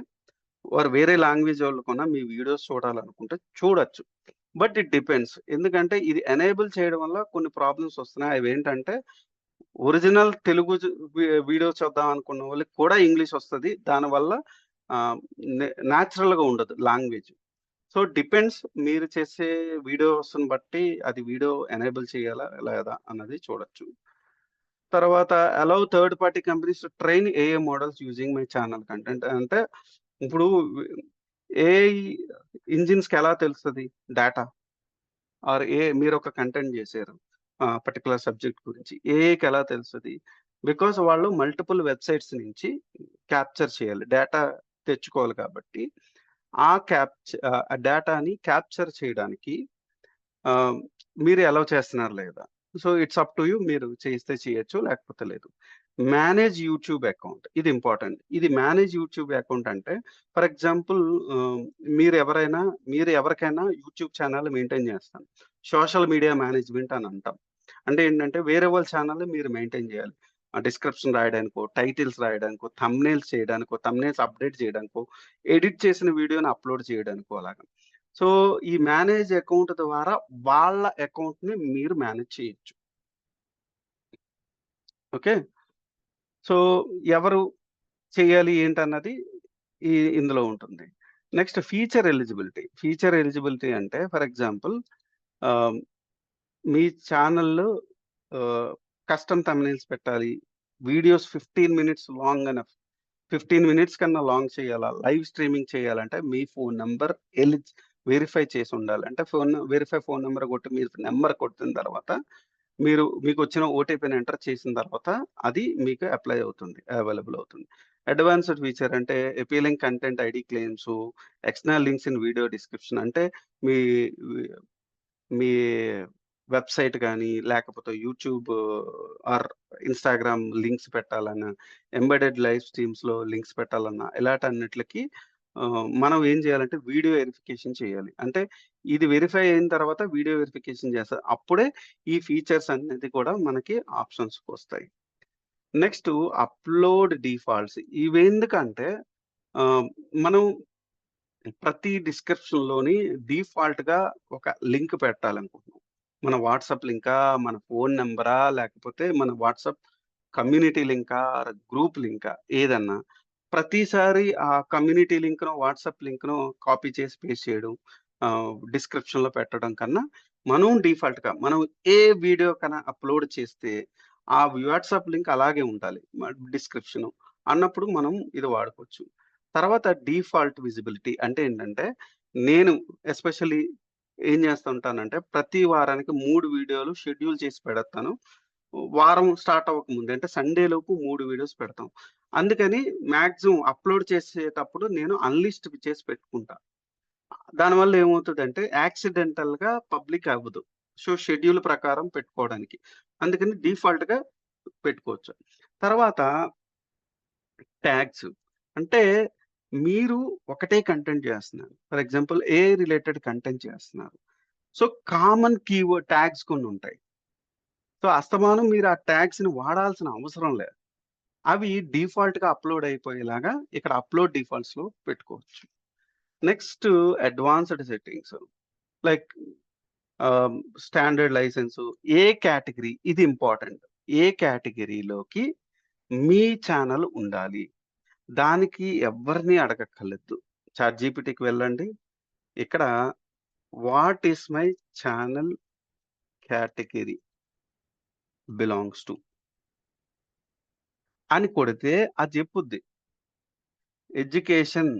వారు వేరే లాంగ్వేజోళ్ళు కూడా మీ వీడియోస్ చూడాలనుకుంటే చూడొచ్చు. But it depends. ఎందుకంటే ఇది ఎనేబుల్ చేయడం వల్ల కొన్ని ప్రాబ్లమ్స్ వస్తున్నాయి. అవేంటంటే ఒరిజినల్ తెలుగు వీడియో చూద్దాం అనుకున్న వాళ్ళకి కూడా ఇంగ్లీష్ వస్తది. దానివల్ల ఆహ్, నేచురల్‌గా ఉండదు లాంగ్వేజ్. సో, డిపెండ్స్ మీరు చేసే వీడియోస్‌ని బట్టి అది వీడియో ఎనేబుల్ చేయాలా? లేదా? అన్నది చూడొచ్చు. తర్వాత allow third party companies to train AI models using my channel content అంటే ఇప్పుడు ఏఐ ఇంజిన్స్‌కి ఎలా తెలుస్తది డేటా? మీరొక కంటెంట్ జేశారు. పర్టిక్యులర్ సబ్జెక్ట్ గురించి. ఏఐకి ఎలా తెలుస్తది? బికాజ్ వాళ్ళు మల్టిపుల్ వెబ్‌సైట్స్ నుంచి క్యాప్చర్ చేయాలి. డేటా తెచ్చుకోవాలి కాబట్టి, ఆ డేటాని క్యాప్చర్ చేయడానికి ఆహ్, మీరు అలౌ చేస్తున్నారా లేదా? So, it's up to you. మీరు చేస్తే చేయొచ్చు. లేకపోతే లేదు. Manage YouTube account. ఇది ఇంపార్టెంట్. ఇది మేనేజ్ యూట్యూబ్ అకౌంట్ అంటే ఫర్ ఎగ్జాంపుల్ ఆహ్, మీరెవరైనా మీరు ఎవరికైనా యూట్యూబ్ ఛానెల్ మెయింటైన్ చేస్తారు. సోషల్ మీడియా మేనేజ్మెంట్ అని అంటాం. అంటే ఏంటంటే వేరే వాళ్ళ ఛానల్ని మీరు మెయింటైన్ చేయాలి. డిస్క్రిప్షన్ రాయడానికో, టైటిల్స్ రాయడానికో, థంబ్‌నెయిల్స్ చేయడానికో, థంబ్‌నెయిల్స్ అప్డేట్ చేయడానికో, ఎడిట్ చేసిన వీడియోని అప్లోడ్ చేయడానికో అలాగా. సో, ఈ మేనేజ్ అకౌంట్ ద్వారా వాళ్ళ అకౌంట్‌ని మీరు మేనేజ్ చేయొచ్చు. ఓకే. సో, ఎవరు చేయాలి ఏంటన్నది ఇందులో ఉంటుంది. Next feature eligibility. Feature eligibility అంటే ఫర్ ఎగ్జాంపుల్ ఆహ్, మీ ఛానెల్‌లో ఆహ్, కస్టమ్ థంబ్‌నెయిల్స్ పెట్టాలి. Videos 15 minutes long enough. 15 minutes కన్నా లాంగ్ చేయాలా? లైవ్ స్ట్రీమింగ్ చేయాలంటే మీ ఫోను నంబర్ వెరిఫై చేసుండాలి. అంటే ఫోను నంబర్ కొట్టి మీరు నంబర్ కొట్టిన తర్వాత మీకొచ్చిన ఓటీపీని ఎంటర్ చేసిన తర్వాత అది మీకు అప్లై అవుతుంది. అవైలబుల్ అవుతుంది. అడ్వాన్స్‌డ్ ఫీచర్ అంటే appealing content ID claims, external links in video description అంటే మీ మీ వెబ్‌సైట్ గాని, లేకపోతే యూట్యూబ్ ఆర్ ఇన్‌స్టాగ్రామ్ లింక్స్ పెట్టాలన్నా, ఎంబెడెడ్ లైవ్ స్ట్రీమ్స్‌లో లింక్స్ పెట్టాలన్నా, ఇలాటన్నిట్లకి మనం ఏం చేయాలంటే వీడియో వెరిఫికేషన్ చేయాలి. అంటే ఇది వెరిఫై అయిన తర్వాత వీడియో వెరిఫికేషన్ చేస్తారు. అప్పుడే ఈ ఫీచర్స్ అనేది కూడా మనకి ఆప్షన్స్‌కొస్తాయి. నెక్స్టు అప్‌లోడ్ డిఫాల్ట్స్ ఇవెందుకంటే మనం ప్రతి డిస్క్రిప్షన్‌లోని డిఫాల్ట్‌గా ఒక లింక్ పెట్టాలనుకుంటున్నాం. మన వాట్సాప్ లింకా, మన ఫోను నంబరా, లేకపోతే మన వాట్సాప్ కమ్యూనిటీ లింకా, ఆర్ గ్రూప్ లింకా ఏదన్నా. ప్రతిసారి ఆ కమ్యూనిటీ లింక్‌నో, వాట్సాప్ లింక్‌నో కాపీ చేసి పేస్ట్ చేయడం, డిస్క్రిప్షన్‌లో పెట్టడం కన్నా, మనం ఏ వీడియో అప్‌లోడ్ చేస్తే, ఆ వాట్సాప్ లింక్ అలాగే ఉండాలి. డిస్క్రిప్షను. అన్నప్పుడు మనం ఇది వాడుకోవచ్చు. తర్వాత డిఫాల్ట్ విజిబిలిటీ అంటే ఏంటంటే, నేను ఎస్పెషల్లీ ఏం చేస్తూ ఉంటానంటే, ప్రతి వారానికి 3 వీడియోలు షెడ్యూల్ చేసి పెడతాను. వారం స్టార్ట్ అవ్వకముందే అంటే సండే లోపు 3 వీడియోస్ పెడతాం. అందుకని మాక్సిమం అప్‌లోడ్ చేసేటప్పుడు నేను అన్‌లిస్ట్ చేసి పెట్టుకుంటా. దానివల్ల ఏమవుతదంటే యాక్సిడెంటల్‌గా పబ్లిక్ అవ్వదు. సో, షెడ్యూల్ ప్రకారం పెట్టుకోవడానికి. అందుకని డిఫాల్ట్‌గా పెట్టుకోవచ్చు. తర్వాత ట్యాగ్స్. అంటే మీరు ఒకటే కంటెంట్ చేస్తున్నారు. ఫర్ ఎగ్జాంపుల్ రిలేటెడ్ కంటెంట్ చేస్తున్నారు. సో, కామన్ కీవర్డ్ ట్యాగ్స్ కొన్నుంటాయి. సో, అస్తమానం మీరు ఆ ట్యాగ్స్‌ని వాడాల్సిన అవసరం లేదు. అవి డిఫాల్ట్‌గా అప్‌లోడ్ అయిపోయేలాగా ఇక్కడ అప్‌లోడ్ డిఫాల్ట్స్‌లో పెట్టుకోవచ్చు. Next advanced settings like ah, standard licence ఏ కేటగరీ ఇది ఇంపార్టెంట్. ఏ కేటగరీలోకి మీ ఛానెల్ ఉండాలి. దానికి ఎవ్వరిని అడగక్కర్లేదు. చాట్‌జీపీటీకి వెళ్ళండి. ఇక్కడ what is my channel category belongs to అని కొడితే అది చెప్పుద్ది. Education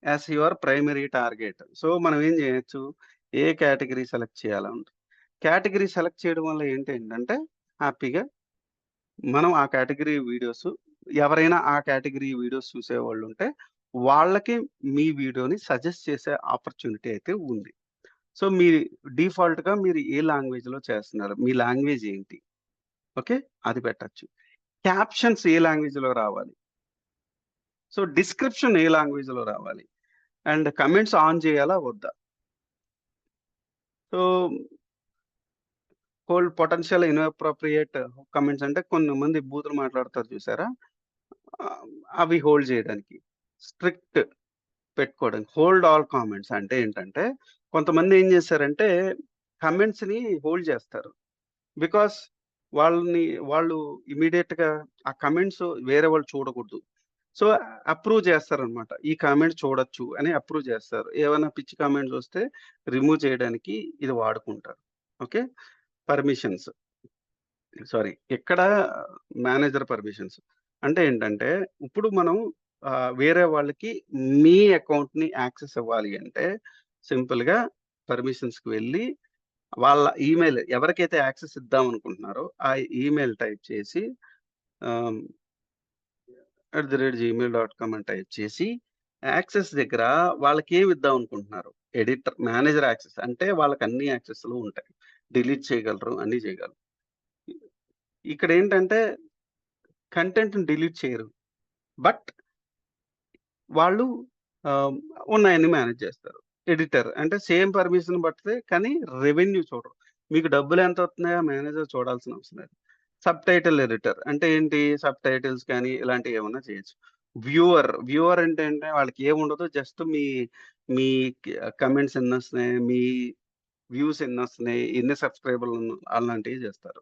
as your primary target. So, మనం ఏం చేయొచ్చు? ఏ కేటగరీ సెలెక్ట్ చేయాలా ఉంటది. కేటగరీ సెలెక్ట్ చేయడం వల్ల ఏంటంటే హ్యాపీగా మనం ఆ కేటగరీ వీడియోస్ ఎవరైనా ఆ కేటగరీ వీడియోస్ చూసేవాళ్ళుంటే వాళ్ళకి మీ వీడియోని సజెస్ట్ చేసే ఆపర్చునిటీ అయితే ఉంది. సో, డిఫాల్ట్‌గా మీరు ఏ లాంగ్వేజ్‌లో చేస్తున్నారు? మీ లాంగ్వేజ్ ఏంటి? ఓకే. అది పెట్టొచ్చు. క్యాప్షన్స్ ఏ లాంగ్వేజ్‌లో రావాలి? సో, డిస్క్రిప్షన్ ఏ లాంగ్వేజ్‌లో రావాలి? అండ్ కమెంట్స్ ఆన్ చేయాలా? వద్దా? సో, పొటెన్షియల్ ఇన్‌అప్రోప్రియేట్ కమెంట్స్ అంటే కొంతమంది బూతులు మాట్లాడతారు చూసారా? ఆహ్, అవి హోల్డ్ చేయడానికి. స్ట్రిక్ట్ పెట్టుకోవడానికి. హోల్డ్ ఆల్ కామెంట్స్ అంటే ఏంటంటే, కొంతమంది ఏం చేశారంటే, కామెంట్స్‌ని హోల్డ్ చేస్తారు. బికాస్ వాళ్ళు ఇమ్మీడియేట్‌గా ఆ కామెంట్స్ వేరే వాళ్ళు చూడకూడదు. సో, అప్రూవ్ చేస్తారనమాట. ఈ కామెంట్ చూడొచ్చు అని అప్రూవ్ చేస్తారు. ఏవన్నా పిచ్చి కామెంట్స్ వస్తే రిమూవ్ చేయడానికి ఇది వాడుకుంటారు. ఓకే. పర్మిషన్స్. సారీ. ఇక్కడ మేనేజర్ పర్మిషన్స్. అంటే ఏంటంటే, ఇప్పుడు మనం వేరే వాళ్ళకి మీ అకౌంట్‌ని యాక్సెస్ ఇవ్వాలి అంటే, సింపుల్‌గా పర్మిషన్స్‌కి వెళ్ళి, వాళ్ళ ఈమెయిల్ ఎవరికైతే యాక్సెస్ ఇద్దామనుకుంటున్నారో, ఆ ఈమెయిల్ టైప్ చేసి ఆహ్, @gmail.com అని టైప్ చేసి, యాక్సెస్ దగ్గర వాళ్ళకేమి ఇద్దామనుకుంటున్నారు? మేనేజర్ యాక్సెస్ అంటే వాళ్ళకన్ని యాక్సెస్‌లు ఉంటాయి. డిలీట్ చేయగలరు, అన్నీ చేయగలరు. ఇక్కడేంటంటే కంటెంట్‌ని డిలీట్ చేయరు. బట్ వాళ్ళు ఆహ్, ఉన్నాయన్నీ మేనేజ్ చేస్తారు. ఎడిటర్ అంటే సేమ్ పర్మిషన్ బట్టే కానీ రెవెన్యూ చూడరు. మీకు డబ్బులెంతొస్తున్నాయో మేనేజర్ చూడాల్సిన అవసరం లేదు. సబ్‌టైటిల్ ఎడిటర్ అంటే ఏంటి? సబ్‌టైటిల్స్ కానీ ఇలాంటియేమన్నా చేయొచ్చు. వ్యూవర్ అంటే వాళ్ళకి ఏముండదు. జస్ట్ మీ కమెంట్స్ ఎన్నొస్తున్నాయి, మీ వ్యూస్ ఎన్నొస్తున్నాయి, ఎన్ని సబ్‌స్క్రైబర్‌లు అలాంటివి జేస్తారు.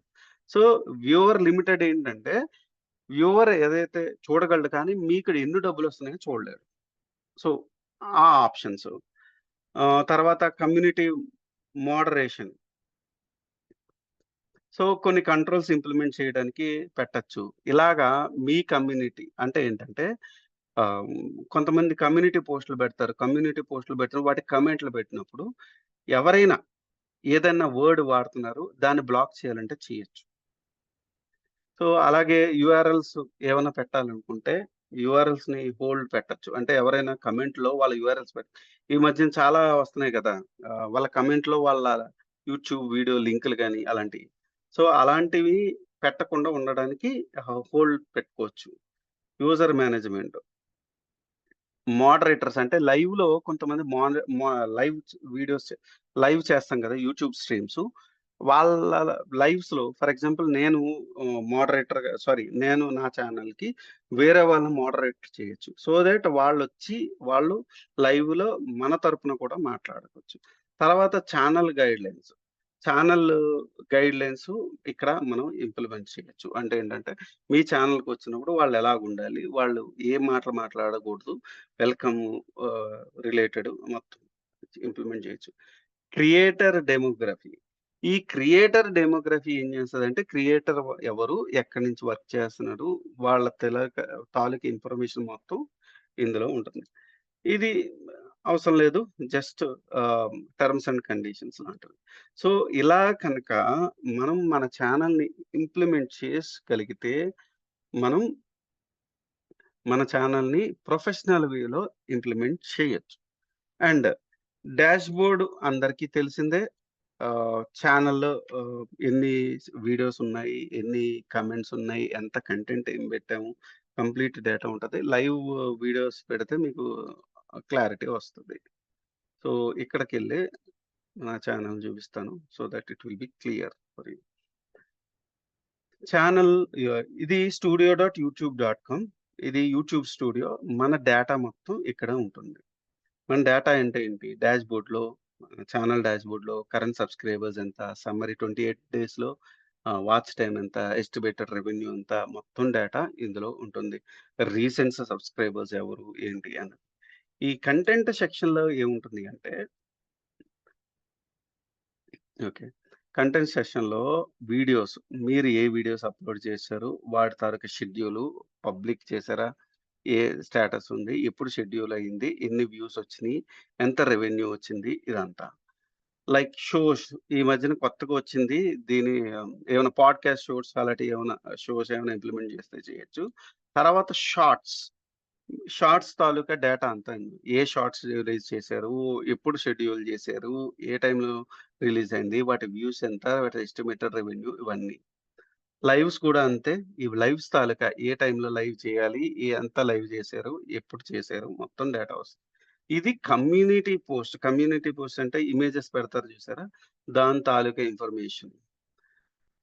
సో, వ్యూవర్ లిమిటెడ్ ఏంటంటే, వ్యూవర్ ఏదైతే చూడగలడు కానీ, మీకు ఎన్ని డబ్బులొస్తున్నాయో చూడలేడు. సో, ఆ ఆప్షన్స్. తర్వాత కమ్యూనిటీ మోడరేషన్. సో, కొన్ని కంట్రోల్స్ ఇంప్లిమెంట్ చేయడానికి పెట్టొచ్చు. ఇలాగా మీ కమ్యూనిటీ అంటే ఏంటంటే ఆహ్, కొంతమంది కమ్యూనిటీ పోస్ట్‌లు పెడతారు. కమ్యూనిటీ పోస్ట్‌లు పెట్టిన వాటికి కామెంట్‌లు పెట్టినప్పుడు ఎవరైనా ఏదన్నా వర్డ్ వాడుతున్నారు. దాన్ని బ్లాక్ చేయాలంటే చేయొచ్చు. సో, అలాగే యూఆర్ఎల్స్ ఏమన్నా పెట్టాలనుకుంటే యూఆర్ఎల్స్‌ని హోల్డ్ పెట్టొచ్చు. అంటే ఎవరైనా కమెంట్‌లో వాళ్ళ యూఆర్ఎల్స్ ఈ మధ్యన చాలా వస్తున్నాయి కదా! వాళ్ళ కమెంట్‌లో వాళ్ళ యూట్యూబ్ వీడియో లింకులు గాని అలాంటియి. సో, అలాంటివి పెట్టకుండా ఉండడానికి హోల్డ్ పెట్టుకోవచ్చు. User management. మోడరేటర్స్ అంటే లైవ్‌లో కొంతమంది మోన మో లైవ్ వీడియోస్ లైవ్ చేస్తాం కదా! YouTube streams. వాళ్ళ లైవ్స్‌లో ఫర్ ఎగ్జాంపుల్ నేను మోడరేటర్‌గా నేను నా ఛానెల్‌కి వేరే వాళ్ళని మోడరేట్ చేయొచ్చు. సో థట్ వాళ్ళు లైవ్‌లో మన తరపున కూడా మాట్లాడుకోవచ్చు. తర్వాత ఛానల్ గైడ్‌లైన్స్ ఇక్కడ మనం ఇంప్లిమెంట్ చేయొచ్చు. అంటే ఏంటంటే మీ ఛానెల్‌కొచ్చినప్పుడు వాళ్ళెలాగుండాలి? వాళ్ళు ఏ మాటలు మాట్లాడకూడదు? వెల్కమ్ రిలేటెడ్ మొత్తం ఇంప్లిమెంట్ చేయొచ్చు. Creator demography. ఈ క్రియేటర్ డెమోగ్రఫీ ఏం చేస్తదంటే, క్రియేటర్ ఎవరు? ఎక్కడి నుంచి వర్క్ చేస్తున్నాడు? వాళ్ళ తాలూకు ఇన్ఫర్మేషన్ మొత్తం ఇందులో ఉంటుంది. ఇది అవసరం లేదు. జస్ట్ టర్మ్స్ అండ్ కండిషన్స్ లాంటివి. సో, ఇలా కనుక మనం మన ఛానెల్‌ని ఇంప్లిమెంట్ చేసుకోగలిగితే, మనం మన ఛానెల్‌ని ప్రొఫెషనల్ వేలో ఇంప్లిమెంట్ చేయొచ్చు. అండ్ డాష్‌బోర్డ్ అందరికీ తెలిసిందే. ఛానెల్‌లో ఎన్ని వీడియోస్ ఉన్నాయి, ఎన్ని కామెంట్స్ ఉన్నాయి, ఎంత కంటెంట్ ఏం పెట్టాము, కంప్లీట్ డేటా ఉంటది. లైవ్ వీడియోస్ పెడితే మీకు క్లారిటీ వస్తది. సో, ఇక్కడికెళ్ళి నా ఛానెల్ చూపిస్తాను. So that it will be clear for you. Channel ఇది studio.youtube.com. ఇది యూట్యూబ్ స్టూడియో. మన డేటా మొత్తం ఇక్కడ ఉంటుంది. మన డేటా అంటే ఏంటి? డాష్‌బోర్డ్‌లో ఛానెల్ డాష్‌బోర్డ్‌లో కరెంట్ సబ్‌స్క్రైబర్స్ ఎంత? సమ్మరీ 28 డేస్‌లో వాచ్ టైమ్ ఎంత? ఎస్టిమేటెడ్ రెవెన్యూ ఎంత? మొత్తం డేటా ఇందులో ఉంటుంది. రీసెంట్ సబ్‌స్క్రైబర్స్ ఎవరు? ఏంటి? అని. ఈ కంటెంట్ సెక్షన్‌లో ఏముంటుంది అంటే ఓకే. కంటెంట్ సెషన్‌లో వీడియోస్ మీరు ఏ వీడియోస్ అప్‌లోడ్ చేశారు? వాటి తాలూకా షెడ్యూలు పబ్లిక్ చేశారా? ఏ స్టేటస్ ఉంది? ఎప్పుడు షెడ్యూల్ అయింది? ఎన్ని వ్యూస్ వచ్చినియి? ఎంత రెవెన్యూ వచ్చింది? ఇదంతా. లైక్ షోస్ ఈ మధ్యన కొత్తగా వచ్చింది. దీని ఏమైనా పాడ్‌కాస్ట్ షోస్ అలాంటివి ఏమైనా షోస్ ఏమైనా ఇంప్లిమెంట్ చేస్తే చేయొచ్చు. తర్వాత షార్ట్స్ తాలూకా డేటా అంతా అండి. ఏ షార్ట్స్ రిలీజ్ చేశారు? ఎప్పుడు షెడ్యూల్ చేశారు? ఏ టైంలో రిలీజ్ అయింది? వాటి వ్యూస్ ఎంత? వాటి ఎస్టిమేటెడ్ రెవెన్యూ ఇవన్నీ. లైవ్స్ కూడా అంతే. ఈ లైవ్స్ తాలూకా ఏ టైంలో లైవ్ చేయాలి? ఎంత లైవ్ చేశారు? ఎప్పుడు చేశారు? మొత్తం డేటా వస్తుంది. ఇది కమ్యూనిటీ పోస్ట్ అంటే ఇమేజెస్ పెడతారు చూసారా? దాని తాలూకా ఇన్ఫర్మేషన్.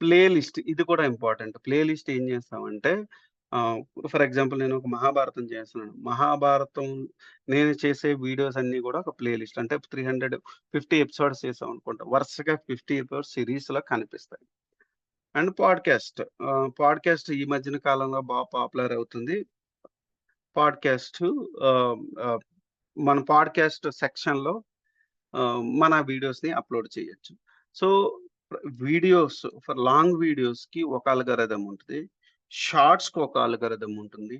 ప్లే లిస్ట్ ఇది కూడా ఇంపార్టెంట్. ప్లే లిస్ట్ ఏం చేస్తామంటే ఫర్ ఎగ్జాంపుల్ నేను ఒక మహాభారతం చేస్తున్నాను. మహాభారతం నేను చేసే వీడియోస్ అన్నీ కూడా ఒక ప్లే లిస్ట్ అంటే 350 ఎపిసోడ్స్ చేసామనుకుంటా. వరుసగా 50 ఎపిసోడ్స్ సీరీస్‌లా కనిపిస్తాయి. అండ్ పాడ్‌కాస్ట్ ఈ మధ్యన కాలంలో పాపులర్ అవుతుంది. పాడ్‌కాస్ట్ ఆహ్, ఆహ్, మన పాడ్‌కాస్ట్ సెక్షన్‌లో మన వీడియోస్‌ని అప్‌లోడ్ చేయొచ్చు. సో, లాంగ్ వీడియోస్‌కి ఒక అల్గారిథం ఉంటది. షార్ట్స్‌కి ఒక అల్గారిథం ఉంటుంది.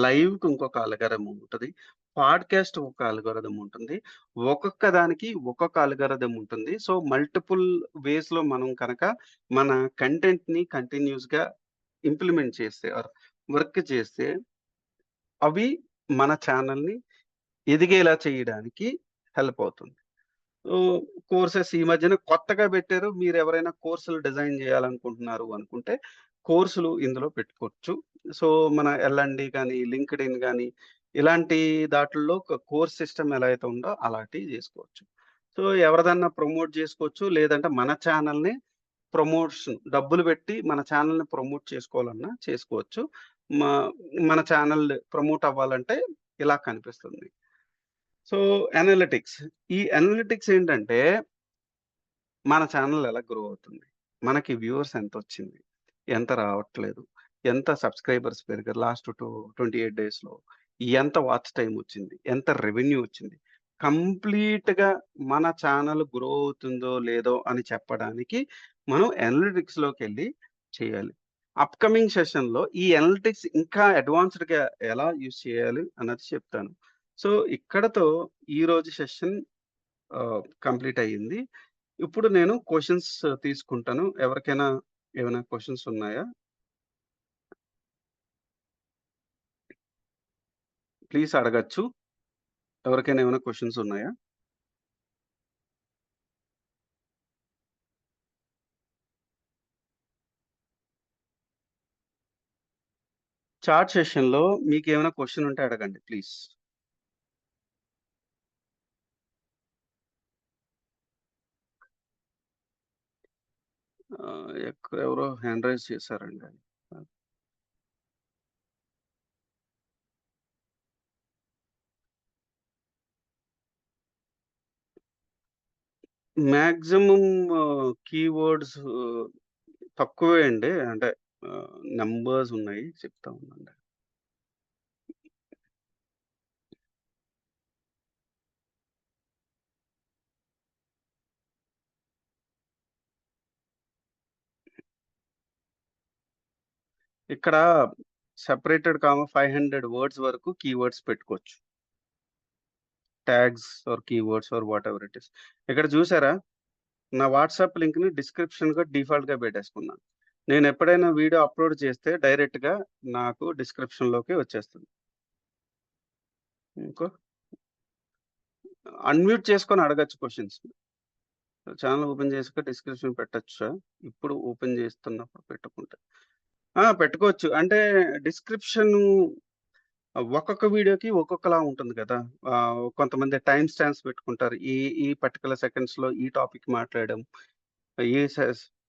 లైవ్‌కి ఇంకొక అల్గారిథం ఉంటది. పాడ్‌కాస్ట్ ఒక అల్గారిథం ఉంటుంది. ఒక్కొక్క దానికి ఒక్కొక్క అల్గారిథం ఉంటుంది. సో, మల్టిపుల్ వేస్‌లో మనం కనుక మన కంటెంట్‌ని కంటిన్యూయస్‌గా ఇంప్లిమెంట్ చేస్తే వర్క్ చేస్తే అవి మన ఛానెల్‌ని ఎదిగేలా చేయడానికి హెల్ప్ అవుతుంది. ఓహ్! కోర్సెస్ ఈ మధ్యన కొత్తగా పెట్టారు. మీరెవరైనా కోర్సులు డిజైన్ జేయాలనుకుంటున్నారు అనుకుంటే, కోర్సులు ఇందులో పెట్టుకోవచ్చు. సో, మన ఎల్&డి గాని, లింక్డ్ఇన్ గాని, ఇలాంటి దాటుల్లో కోర్స్ సిస్టమ్ ఎలా అయితే ఉందో అలాంటివి జేసుకోవచ్చు. సో, ఎవరిదన్నా ప్రమోట్ జేసుకోవచ్చు. లేదంటే మన ఛానెల్‌ని డబ్బులు పెట్టి మన ఛానెల్‌ని ప్రమోట్ చేసుకోవాలన్నా చేసుకోవచ్చు. మ మన ఛానెల్ ప్రమోట్ అవ్వాలంటే ఇలా కనిపిస్తుంది. So, analytics. ఈ అనలిటిక్స్ ఏంటంటే మన ఛానెల్ ఎలా గ్రో అవుతుంది? మనకి వ్యూవర్స్ ఎంతొచ్చింది? ఎంత రావట్లేదు? ఎంత సబ్‌స్క్రైబర్స్ పెరిగారు లాస్ట్ 28 డేస్‌లో? ఎంత వాచ్ టైమ్ వచ్చింది? ఎంత రెవెన్యూ వచ్చింది? కంప్లీట్‌గా మన ఛానెల్ గ్రో అవుతుందో లేదో అని చెప్పడానికి మనం అనలిటిక్స్‌లోకెళ్ళి చేయాలి. అప్‌కమింగ్ సెషన్‌లో ఈ అనలిటిక్స్ ఇంకా అడ్వాన్స్‌డ్‌గా ఎలా యూజ్ చేయాలి అన్నది చెప్తాను. సో, ఇక్కడతో ఈరోజు సెషన్ కంప్లీట్ అయ్యింది. ఇప్పుడు నేను క్వెషన్స్ తీసుకుంటాను. ఎవరికైనా ఏమైనా క్వెషన్స్ ఉన్నాయా? ప్లీజ్ అడగచ్చు. ఎవరికైనా ఏమైనా క్వెషన్స్ ఉన్నాయా? చాట్ సెషన్‌లో మీకేమైనా క్వెషన్ ఉంటే అడగండి ప్లీజ్. ఎవరో హ్యాండ్ రైజ్ చేశారండి. మాక్సిమం కీవర్డ్స్ తక్కువే అండి. అంటే నంబర్స్ ఉన్నాయి. చెప్తా ఉండండి. ఇక్కడ సెపరేటెడ్ 500 వర్డ్స్ వరకు కీవర్డ్స్ పెట్టుకోవచ్చు. Tags or keywords or whatever it is. ఇక్కడ చూసారా? నా వాట్సాప్ లింక్‌ని డిస్క్రిప్షన్‌గా డిఫాల్ట్‌గా పెట్టేసుకున్నాను. నేనెప్పుడైనా వీడియో అప్‌లోడ్ చేస్తే డైరెక్ట్‌గా నాకు డిస్క్రిప్షన్‌లోకి వచ్చేస్తుంది. ఇంకో అన్‌మ్యూట్ చేసుకొని అడగొచ్చు క్వెషన్స్. ఛానెల్ ఓపెన్ చేసాక డిస్క్రిప్షన్ పెట్టొచ్చా? ఇప్పుడు ఓపెన్ చేస్తున్నప్పుడు పెట్టుకుంటే. పెట్టుకోవచ్చు. అంటే డిస్క్రిప్షను ఒక్కొక్క వీడియోకి ఒక్కొక్కలా ఉంటుంది కదా! కొంతమంది టైమ్ స్టాంప్స్ పెట్టుకుంటారు. ఈ ఈ పర్టిక్యులర్ సెకండ్స్‌లో ఈ టాపిక్ మాట్లాడాం. ఈ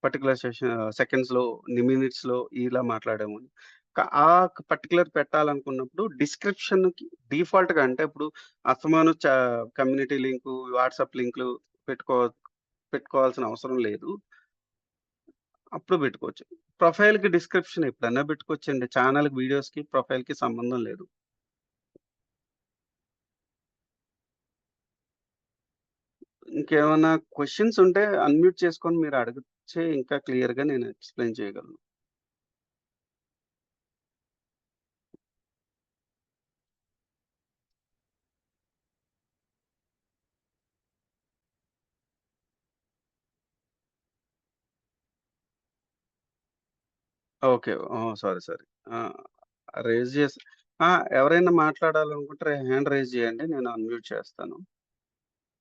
పర్టిక్యులర్ సెకండ్స్‌లో, మినిట్స్‌లో ఇలా మాట్లాడాము. ఆ పర్టిక్యులర్ పెట్టాలనుకున్నప్పుడు డిస్క్రిప్షన్‌కి డిఫాల్ట్‌గా అంటే ఇప్పుడు అస్తమానం కమ్యూనిటీ లింకు, వాట్సాప్ లింకులు పెట్టుకోవాల్సిన అవసరం లేదు. అప్పుడు పెట్టుకోవచ్చు. ప్రొఫైల్‌కి డిస్క్రిప్షన్ ఎప్పుడన్నా పెట్టుకోవచ్చండి. ఛానెల్‌కి, వీడియోస్‌కి, ప్రొఫైల్‌కి సంబంధం లేదు. ఇంకేమన్నా క్వెషన్స్ ఉంటే అన్‌మ్యూట్ చేసుకొని మీరు అడిగితే ఇంకా క్లియర్‌గా నేను ఎక్స్‌ప్లెయిన్ చేయగలను. ఓకే. ఓహ్! సారీ. సారీ. ఆ! రైజ్ చేసి ఆ! ఎవరైనా మాట్లాడాలనుకుంటే హ్యాండ్ రైజ్ చేయండి. నేను అన్‌మ్యూట్ చేస్తాను.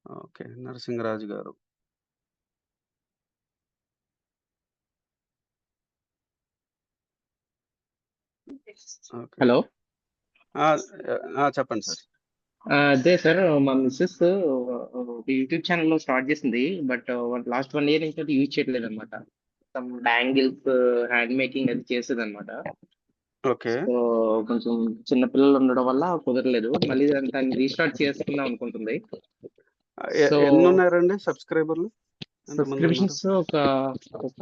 Okay. Narasingaraju garu. Okay. Hello. ఆ! చెప్పండి సార్. అదే సార్, మా మిసెస్ ఒక యూట్యూబ్ ఛానెల్ స్టార్ట్ చేసింది. బట్ లాస్ట్ 1 ఇయర్ నుంచి అది యూజ్ చేయట్లేదన్నమాట. సమ్ బ్యాంగిల్స్, హ్యాండ్ మేకింగ్ అది చేసేదన్నమాట. ఓకే. సో కొంచెం చిన్న పిల్లలు ఉండడం వల్ల కుదరలేదు. మళ్ళీ దాన్ని రీస్టార్ట్ చేసుకుందాం అనుకుంటుంది. సో ఎన్నున్నారండి సబ్‌స్క్రైబర్‌లు? ఎంతమందున్నారు? సబ్స్క్రిప్షన్స్ ఒక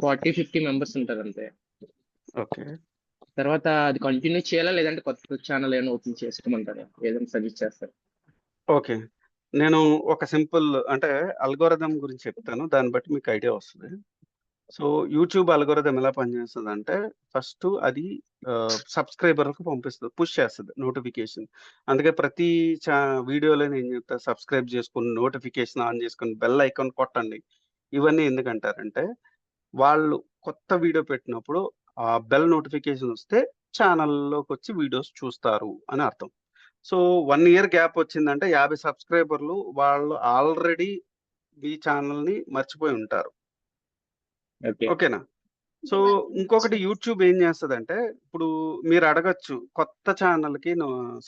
40, 50 మెంబర్స్ ఉంటారు అంతే. ఓకే. తర్వాత అది కంటిన్యూ చేయాలా, లేదంటే కొత్త ఛానల్ ఏమైనా ఓపెన్ చేసుకోమంటారా? ఏదైనా సజెస్ట్ చేస్తారు? ఓకే. నేను ఒక సింపుల్ అంటే అల్గోరిథం గురించి చెప్తాను. దాన్ని బట్టి మీకు ఐడియా వస్తది. సో, యూట్యూబ్ అల్గోరిథం ఎలా పనిచేస్తదంటే, ఫస్టు అది సబ్‌స్క్రైబర్‌లకు పంపిస్తది. పుష్ చేస్తది నోటిఫికేషన్. అందుకే ప్రతి చా వీడియోలో నేను చెప్తా సబ్‌స్క్రైబ్ చేసుకొని, నోటిఫికేషన్ ఆన్ చేసుకొని, బెల్ ఐకాన్ కొట్టండి. ఇవన్నీ ఎందుకంటారంటే, వాళ్ళు కొత్త వీడియో పెట్టినప్పుడు ఆ బెల్ నోటిఫికేషన్ వస్తే ఛానల్‌లోకొచ్చి వీడియోస్ చూస్తారు అని అర్థం. సో, 1 ఇయర్ గ్యాప్ వచ్చిందంటే 50 సబ్‌స్క్రైబర్‌లు వాళ్ళు ఆల్రెడీ మీ ఛానెల్‌ని మర్చిపోయి ఉంటారు. ఓకే. ఓకేనా? సో, ఇంకొకటి యూట్యూబ్ ఏం చేస్తదంటే, ఇప్పుడు మీరు అడగొచ్చు, కొత్త ఛానెల్‌కి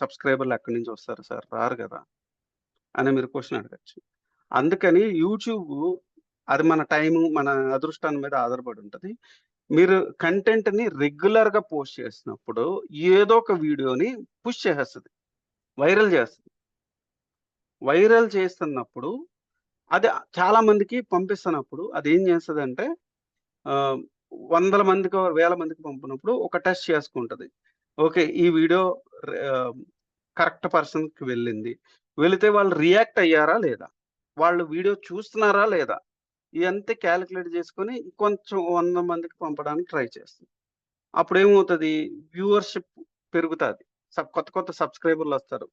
సబ్‌స్క్రైబర్‌లు ఎక్కడి నుంచి వస్తారు సార్? రారు గదా! అని మీరు క్వెషన్ అడగొచ్చు. అందుకని యూట్యూబు అది మన టైము, మన అదృష్టాన్ని మీద ఆధారపడి ఉంటది. మీరు కంటెంట్‌ని రెగ్యులర్‌గా పోస్ట్ చేసినప్పుడు ఏదో ఒక వీడియోని పుష్ చేసేస్తది. వైరల్ చేస్తది. వైరల్ చేస్తున్నప్పుడు అది చాలా మందికి పంపిస్తున్నప్పుడు అదేం చేస్తదంటే ఆహ్, వందల మందికో, వేల మందికి పంపినప్పుడు ఒక టెస్ట్ చేసుకుంటది. ఓకే. ఈ వీడియో ఆహ్, కరెక్ట్ పర్సన్‌కి వెళ్ళింది. వెళితే వాళ్ళు రియాక్ట్ అయ్యారా లేదా? వాళ్ళు వీడియో చూస్తున్నారా లేదా? ఇయంతా కాలిక్యులేట్ చేసుకొని కొంచెం 100 మందికి పంపడానికి ట్రై చేస్తుంది. అప్పుడేమవుతది వ్యూవర్‌షిప్ పెరుగుతాది. కొత్త కొత్త సబ్‌స్క్రైబర్‌లొస్తారు.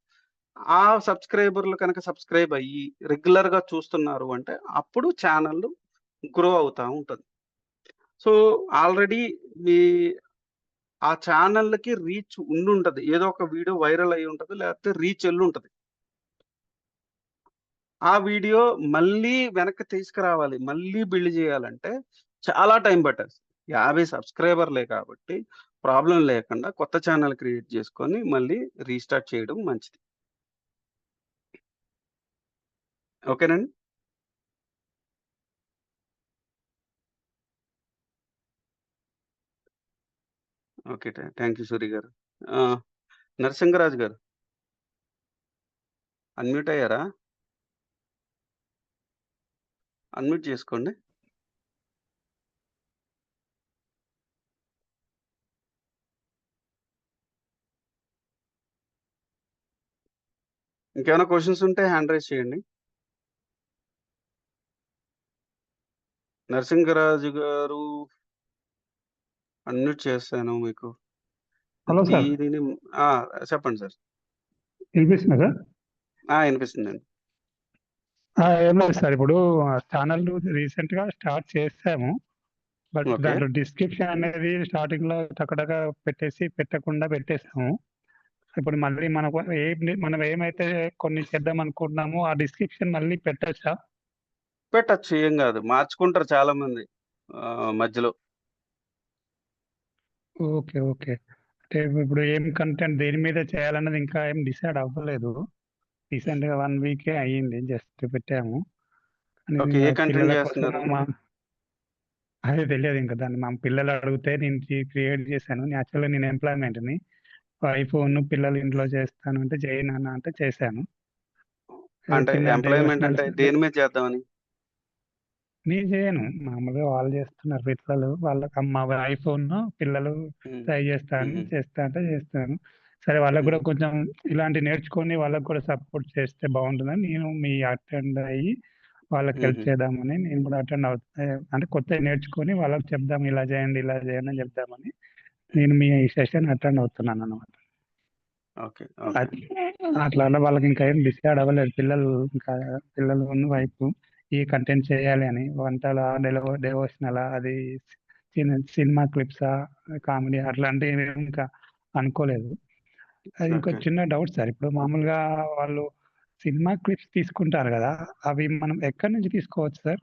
ఆ సబ్‌స్క్రైబర్‌లు కనుక సబ్‌స్క్రైబ్ అయ్యి రెగ్యులర్‌గా చూస్తున్నారు అంటే అప్పుడు ఛానెల్ గ్రో అవుతా ఉంటది. సో, ఆల్రెడీ మీ ఆ ఛానెల్‌కి రీచ్ ఉండుంటది. ఏదో ఒక వీడియో వైరల్ అయ్యి ఉంటది. లేకపోతే రీచ్ ఎళ్ళుంటది. ఆ వీడియో మళ్ళీ వెనక్కి తీసుకురావాలి. మళ్ళీ బిల్డ్ చేయాలంటే చాలా టైం పట్టేస్తది. 50 సబ్‌స్క్రైబర్‌లే కాబట్టి ప్రాబ్లమ్ లేకుండా కొత్త ఛానెల్ క్రియేట్ చేసుకొని మళ్ళీ రీస్టార్ట్ చేయడం మంచిది. ఓకేనండి? ఓకే. థాంక్ యూ సూరి గారు. ఆహ్, నరసింగరాజు గారు అన్‌మ్యూట్ అయ్యారా? అన్‌మ్యూట్ చేసుకోండి. ఇంకేమైనా క్వెషన్స్ ఉంటే హ్యాండ్ రైజ్ చేయండి. నరసింగరాజు గారు అన్‌మ్యూట్ చేశాను మీకు. Hello sir. దీనిని ఆ! చెప్పండి సార్. వినిపిస్తుందా సార్? ఇనిపిస్తుందండి. ఏం లేదు సార్. ఇప్పుడు ఛానల్ రీసెంట్‌గా స్టార్ట్ చేసాము. But okay. దాంట్లో డిస్క్రిప్షన్ అనేది స్టార్టింగ్‌లో టకటక పెట్టేసి పెట్టకుండా పెట్టేసాము. ఇప్పుడు మళ్ళీ మనకు మనం ఏమైతే కొన్ని చేద్దాం అనుకుంటున్నామో ఆ డిస్క్రిప్షన్ మళ్ళీ పెట్టొచ్చా? పెట్టొచ్చు. ఏం గాదు. మార్చుకుంటారు చాలా మంది మధ్యలో. ఓకే. ఓకే. అంటే ఇప్పుడు ఏం కంటెంట్ దేని మీద చేయాలన్నది ఇంకా ఏం డిసైడ్ అవ్వలేదు. రీసెంట్‌గా 1 వీకే అయ్యింది. జస్ట్ పెట్టాము. కానీ ఓకే. ఏ కంటెంట్ పిల్లల కోసం జేస్తున్నారు? అదే తెలియదు ఇంకా దాన్ని మా పిల్లలు అడిగితే నేను క్రియేట్ చేశాను. యాక్చువల్‌గా నేను ఎంప్లాయ్‌మెంట్‌ని. వైఫ్ పిల్లలు ఇంట్లో చేస్తాను అంటే, "చెయ్యి నాన్న" అంటే చేశాను. అది అంటే చిన్న ఎంప్లాయ్‌మెంట్ అంటే డివోషనల్స్ దేని మీద చేద్దామని? నేను చేయను. మామూలుగా వాళ్ళు చేస్తున్నారు పిల్లలు. వాళ్ళకి మా వైఫ్‌ను పిల్లలు హ్మ్. ట్రై చేస్తాను, హుహు. చేస్తా అంటే చేస్తాను. సరే వాళ్ళకి కూడా హుహు. కొంచెం ఇలాంటివి నేర్చుకొని వాళ్ళకి కూడా సపోర్ట్ చేస్తే బావుంటుందని నేను అటెండ్ అయ్యి వాళ్ళకి హెల్ప్ హుహు. చేద్దామని నేను కూడా అటెండ్ అంటే కొత్తవి నేర్చుకొని వాళ్ళకి చెప్దాం ఇలా చేయండి, ఇలా చేయండి అని చెప్దామని నేను మీ సెషన్ అటెండ్ అవుతున్నానన్నమాట. ఓకే. ఓకే. అది అట్లా వాళ్ళకి ఇంకా ఏం డిసైడ్ అవ్వలేదు. పిల్లలును వైఫ్ ఈ కంటెంట్ చేయాలి అని. వంటలా, డివోషనలా, అది సినిమా క్లిప్సా, కామెడీ అట్లాంటివి ఇంకా అనుకోలేదు. అది ఇంకో ఓకే. చిన్న డౌట్ సార్. ఇప్పుడు మామూలుగా వాళ్ళు సినిమా క్లిప్స్ తీసుకుంటారు గదా! అవి మనం ఎక్కడి నుంచి తీసుకోవచ్చు సార్?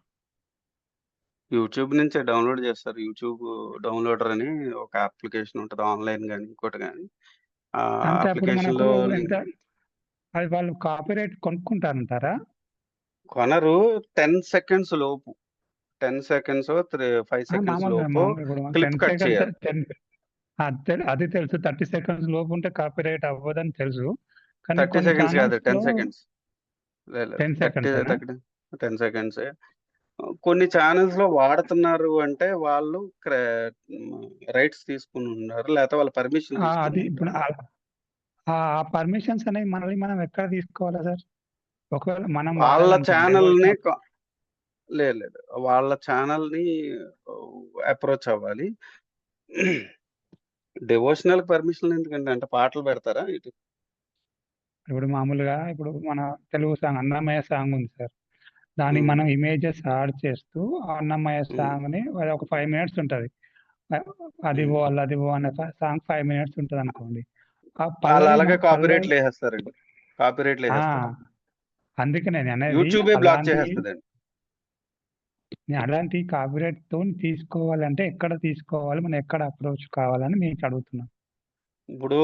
యూట్యూబ్ నుంచే డౌన్‌లోడ్ చేస్తారు. యూట్యూబ్ డౌన్‌లోడర్ అని ఒక అప్లికేషన్ ఉంటది. ఆన్‌లైన్ గాని, ఇంకోటి గాని. ఆ అంటే అప్పుడు మనకు అప్లికేషన్‌లో ఎంత అది వాళ్ళు కాపీరైట్ కొనుక్కుంటారంటారా? కొనరు. 10 సెకండ్స్ లోపు 10 సెకండ్సో 5 సెకండ్స్ లోపో మామూలుగా ఇప్పుడు 10 క్లిప్ కట్ సెకండ్స్ చేయాలి. అది తెలుసు. 30 సెకండ్స్ లోపుంటే కాపీరైట్ అవ్వదని తెలుసు. కానీ 30 కొన్ని సెకండ్స్ కాదు. 10 ఛానెల్స్‌లో సెకండ్స్. లేదు. 10 30 సెకండ్సేనా? 30 10 సెకండ్సే. కొన్ని ఛానెల్స్‌లో వాడుతున్నారు అంటే వాళ్ళు రైట్స్ తీసుకొనున్నారు. లేతే వాళ్ళ పర్మిషన్ అది ఇప్పుడు తీసుకొనుంటారు. ఆ పర్మిషన్స్ అనేవి మళ్ళీ మనం ఎక్కడ తీసుకోవాలా సార్? ఒకవేళ మనం వాళ్ళ వాడాలనుకోండి ఛానెల్‌ని డివోషనల్ లేదు. లేదు. వాళ్ళ ఛానెల్‌ని అప్రోచ్ అవ్వాలి. డివోషనల్‌కి పర్మిషన్‌లు ఎందుకండి? అంటే పాటలు పెడతారా ఏంటి? ఇప్పుడు మామూలుగా ఇప్పుడు మన తెలుగు సాంగ్ 'అన్నమయ్య' సాంగ్ ఉంది సార్. దానికి హ్మ్. మనం ఇమేజెస్ యాడ్ చేస్తూ ఆ 'అన్నమయ్య' హ్మ్. సాంగ్‌ని అది ఒక 5 మినిట్స్ ఉంటది. ఆహ్, హ్మ్. 'అదివో' అనే సాంగ్ 5 మినిట్స్ ఉంటదనుకోండి. ఆ ఆళ్ళలాగే పల్లవి కాపీరైట్‌లేసేస్తారండి. ఆ! కాపీరైట్‌లేసేస్తారు. అందుకే నేననేది యూట్యూబే బ్లాక్ అలాంటి చేసేస్తదండి. అలాంటి కాపీరైట్‌తోని తీసుకోవాలంటే ఎక్కడ తీసుకోవాలి? మనం ఎక్కడ అప్రోచ్ కావాలని మీకు అడుగుతున్నా? ఇప్పుడు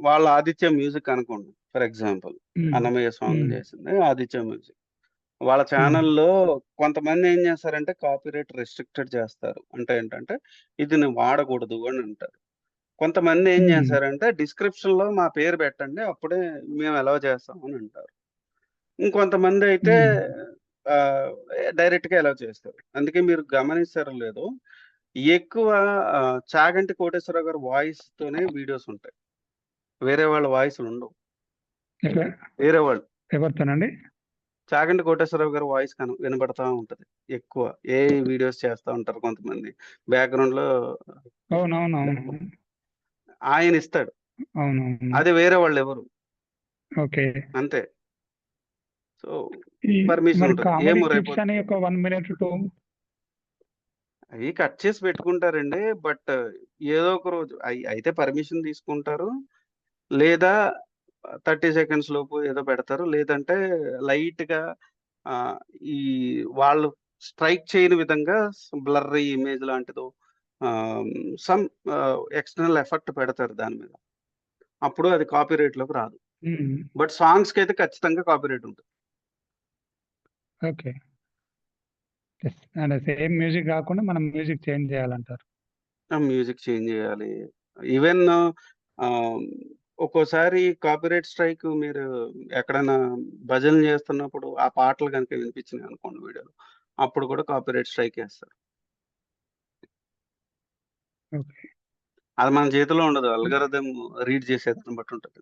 వాళ్ళ 'ఆదిత్య మ్యూజిక్' అనుకోండి ఫర్ ఎగ్జాంపుల్. హ్మ్. 'అన్నమయ్య' సాంగ్ హ్మ్. చేసింది 'ఆదిత్య మ్యూజిక్.' వాళ్ళ ఉమ్, ఛానల్‌లో కొంతమంది ఏం చేస్తారంటే కాపీరైట్ రెస్ట్రిక్టెడ్ చేస్తారు. అంటే ఏంటంటే, ఇది నువ్వు వాడకూడదు అని అంటారు. కొంతమంది ఏం ఉమ్, చేశారంటే, డిస్క్రిప్షన్‌లో మా పేరు పెట్టండి. అప్పుడే మేము అలౌ చేస్తాం అని అంటారు. ఇంకొంతమందయితే ఉమ్. డైరెక్ట్‌గా అలౌ చేస్తారు. అందుకే మీరు గమనిస్తారో లేదో, ఎక్కువ చాగంటి కోటేశ్వరరావు గారి వాయిస్‌తోనే వీడియోస్ ఉంటాయి. వేరే వాళ్ళ వాయిస్‌లుండవు. ఎవ- వేరే వాళ్ళు ఎవరితోనండి? చాగంటి కోటేశ్వరరావు గారి వాయిస్ వినబడతా ఉంటది ఎక్కువ. ఏఐ వీడియోస్ చేస్తా ఉంటారు కొంతమంది. బ్యాక్‌గ్రౌండ్‌లో అవునవునవును. ఆయనిస్తాడు. అవునవును. అది వేరే వాళ్ళెవరు. ఓకే. అంతే. సో, ఈ పర్మిషన్ మరి ఉంటది. కామెడీ ఏమో క్లిప్స్ రేపు అని ఒక 1 మినిట్ 2 అయి కట్ చేసి పెట్టుకుంటారండి. బట్ ఏదో ఒక రోజు అయితే పర్మిషన్ తీసుకుంటారు. లేదా 30 సెకండ్స్ లోపు ఏదో పెడతారు. లేదంటే లైట్‌గా ఆహ్, ఈ వాళ్ళు స్ట్రైక్ చేయని విధంగా బ్లర్రీ ఇమేజ్ లాంటిదో ఆహ్, సమ్ ఎక్స్‌టర్నల్ ఎఫెక్ట్ పెడతారు దాని మీద. అప్పుడు అది కాపీరైట్‌లోకి రాదు. హ్మ్. బట్ సాంగ్స్‌కైతే ఖచ్చితంగా కాపీరైట్ ఉంటది. ఓకే. అంటే సేమ్ మ్యూజిక్ గాకుండా మనం మ్యూజిక్ చేంజ్ జేయాలంటారు. ఆ! మ్యూజిక్ చేంజ్ చేయాలి. ఈవెన్ ఆహ్, ఒక్కోసారి కాపీరైట్ స్ట్రైక్ మీరు ఎక్కడైనా భజనలు చేస్తున్నప్పుడు ఆ పాటలు గనుక వినిపించినాయనుకోండి వీడియోలో, అప్పుడు కూడా కాపీరైట్ స్ట్రైక్ ఏస్తారు. ఓకే. అది మన చేతిలో ఉండదు. అల్గారిథం రీడ్ చేసేదాన్ని బట్టి ఉంటది.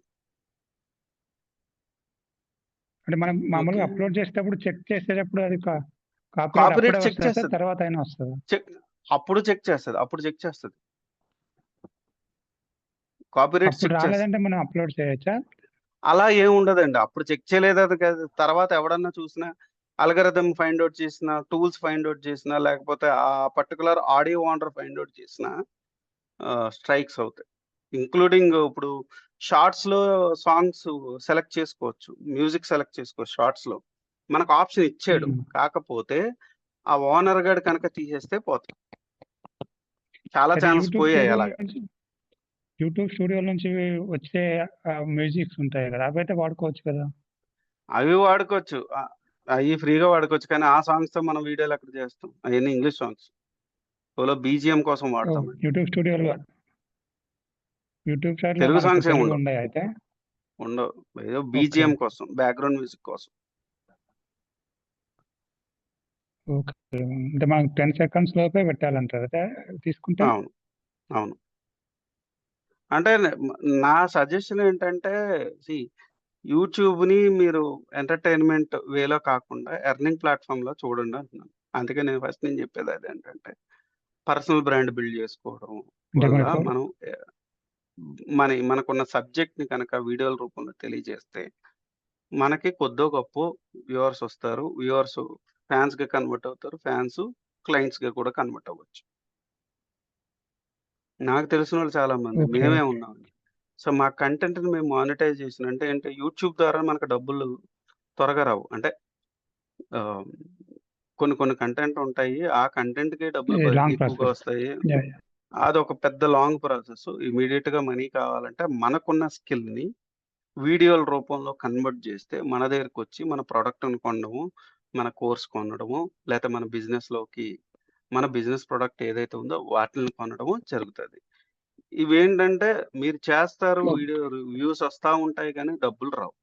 అంటే మనం ఓకే. మామూలుగా అప్‌లోడ్ చేసేటప్పుడు చెక్ చేసేటప్పుడు అది కాపీరైట్ అప్పుడే కాపీరైట్ చెక్ వస్తదా సార్? చేస్తది. తర్వాత అయినా వస్తదా? చెక్ అప్పుడు చెక్ చేస్తది. అప్పుడు చెక్ చేస్తది. కాపీరైట్ అప్పుడు చెక్ చేస్తది. రాలేదంటే మనం అప్‌లోడ్ చేయొచ్చా? అలా ఏముండదండి. అప్పుడు చెక్ చేయలేదది కాదు. తర్వాత ఎవడన్నా చూసినా, అల్గారిథమ్ ఫైండ్ ఔట్ చేసినా, టూల్స్ ఫైండ్ ఔట్ చేసినా, లేకపోతే ఆ particular audio owner find out చేసినా స్ట్రైక్స్ అవుతాయి. ఇంక్లూడింగ్ ఇప్పుడు షార్ట్స్‌లో సాంగ్స్ సెలెక్ట్ చేసుకోవచ్చు. మ్యూజిక్ సెలెక్ట్ చేసుకోవచ్చు షార్ట్స్‌లో. మనకు ఆప్షన్ ఇచ్చాడు. హ్మ్. కాకపోతే ఆ ఓనర్ గాడు కనుక తీసేస్తే పోతాయి. చాలా అయితే ఛానెల్స్ పోయాయి అలాగా. యూట్యూబ్ స్టూడియోల నుంచి వచ్చే మ్యూజిక్స్ ఉంటాయి గదా! అవైతే వాడుకోవచ్చు కదా! అవి వాడుకోవచ్చు. అయి ఫ్రీగా వాడుకోవచ్చు. కానీ ఆ సాంగ్స్‌తో మనం వీడియోలు ఎక్కడ చేస్తాం? అయన్నీ ఇంగ్లీష్ సాంగ్స్. కేవలం బీజీఎం కోసం ఓహ్! వాడతామండి. యూట్యూబ్ సైడ్‌లో తెలుగు మనకు సాంగ్స్ ఏమి తెలుగు ఉండవు. ఉండయా అయితే? ఉండవు. ఏదో ఓకే. బీజీఎం కోసం, బ్యాక్‌గ్రౌండ్ మ్యూజిక్ కోసం. ఓకే. అంటే మనకు 10 సెకండ్స్ లోపే పెట్టాలంటారు అయితే తీసుకుంటే? అవును. అవును. అంటే నా సజెషన్ ఏంటంటే సీ యూట్యూబ్‌ని మీరు ఎంటర్‌టైన్‌మెంట్ వేలో కాకుండా ఎర్నింగ్ ప్లాట్‌ఫార్మ్‌లో చూడండి అంటున్నాను. అందుకే నేను ఫస్ట్ నేను చెప్పేది అదేంటంటే పర్సనల్ బ్రాండ్ బిల్డ్ చేసుకోవడం అంటే వల్ల మనకు మనం మనకున్న సబ్జెక్ట్‌ని కనుక వీడియోల రూపంలో తెలియజేస్తే మనకి కొద్దో గొప్పో వ్యూవర్స్ వస్తారు. వ్యూవర్స్ ఫాన్స్‌గా కన్వర్ట్ అవుతారు. ఫాన్స్ క్లయింట్స్‌గా కూడా కన్వర్ట్ అవ్వచ్చు. నాకు తెలిసినోళ్ళు చాలా మంది. ఓకే. మేమే ఓకే. ఉన్నామండి. సో, మా కంటెంట్‌ని మేము మానిటైజేషన్ అంటే యూట్యూబ్ ద్వారా మనకు డబ్బులు త్వరగా రావు. అంటే ఆహ్, కొన్ని కొన్ని కంటెంట్ ఉంటాయి. ఆ కంటెంట్‌కే డబ్బులు ఇది లాంగ్ ఎక్కువగా ప్రాసెస్. వస్తాయి. యాహ్! యాహ్! అదొక పెద్ద లాంగ్ ప్రాసెస్. ఇమ్మీడియేట్‌గా మనీ కావాలంటే మనకున్న స్కిల్‌ని వీడియోల రూపంలో కన్వర్ట్ జేస్తే మన దగ్గరకొచ్చి మన ప్రొడక్ట్‌ని కొనడము, మన కోర్స్ కొనడము, లేతే మన బిజినెస్ ప్రొడక్ట్ ఏదైతే ఉందో వాటిల్ని కొనడము జరుగుతది. ఇవేంటంటే మీరు చేస్తారు ఓకే. వీడియో వ్యూస్ వస్తా ఉంటాయి గానీ డబ్బులు రావు.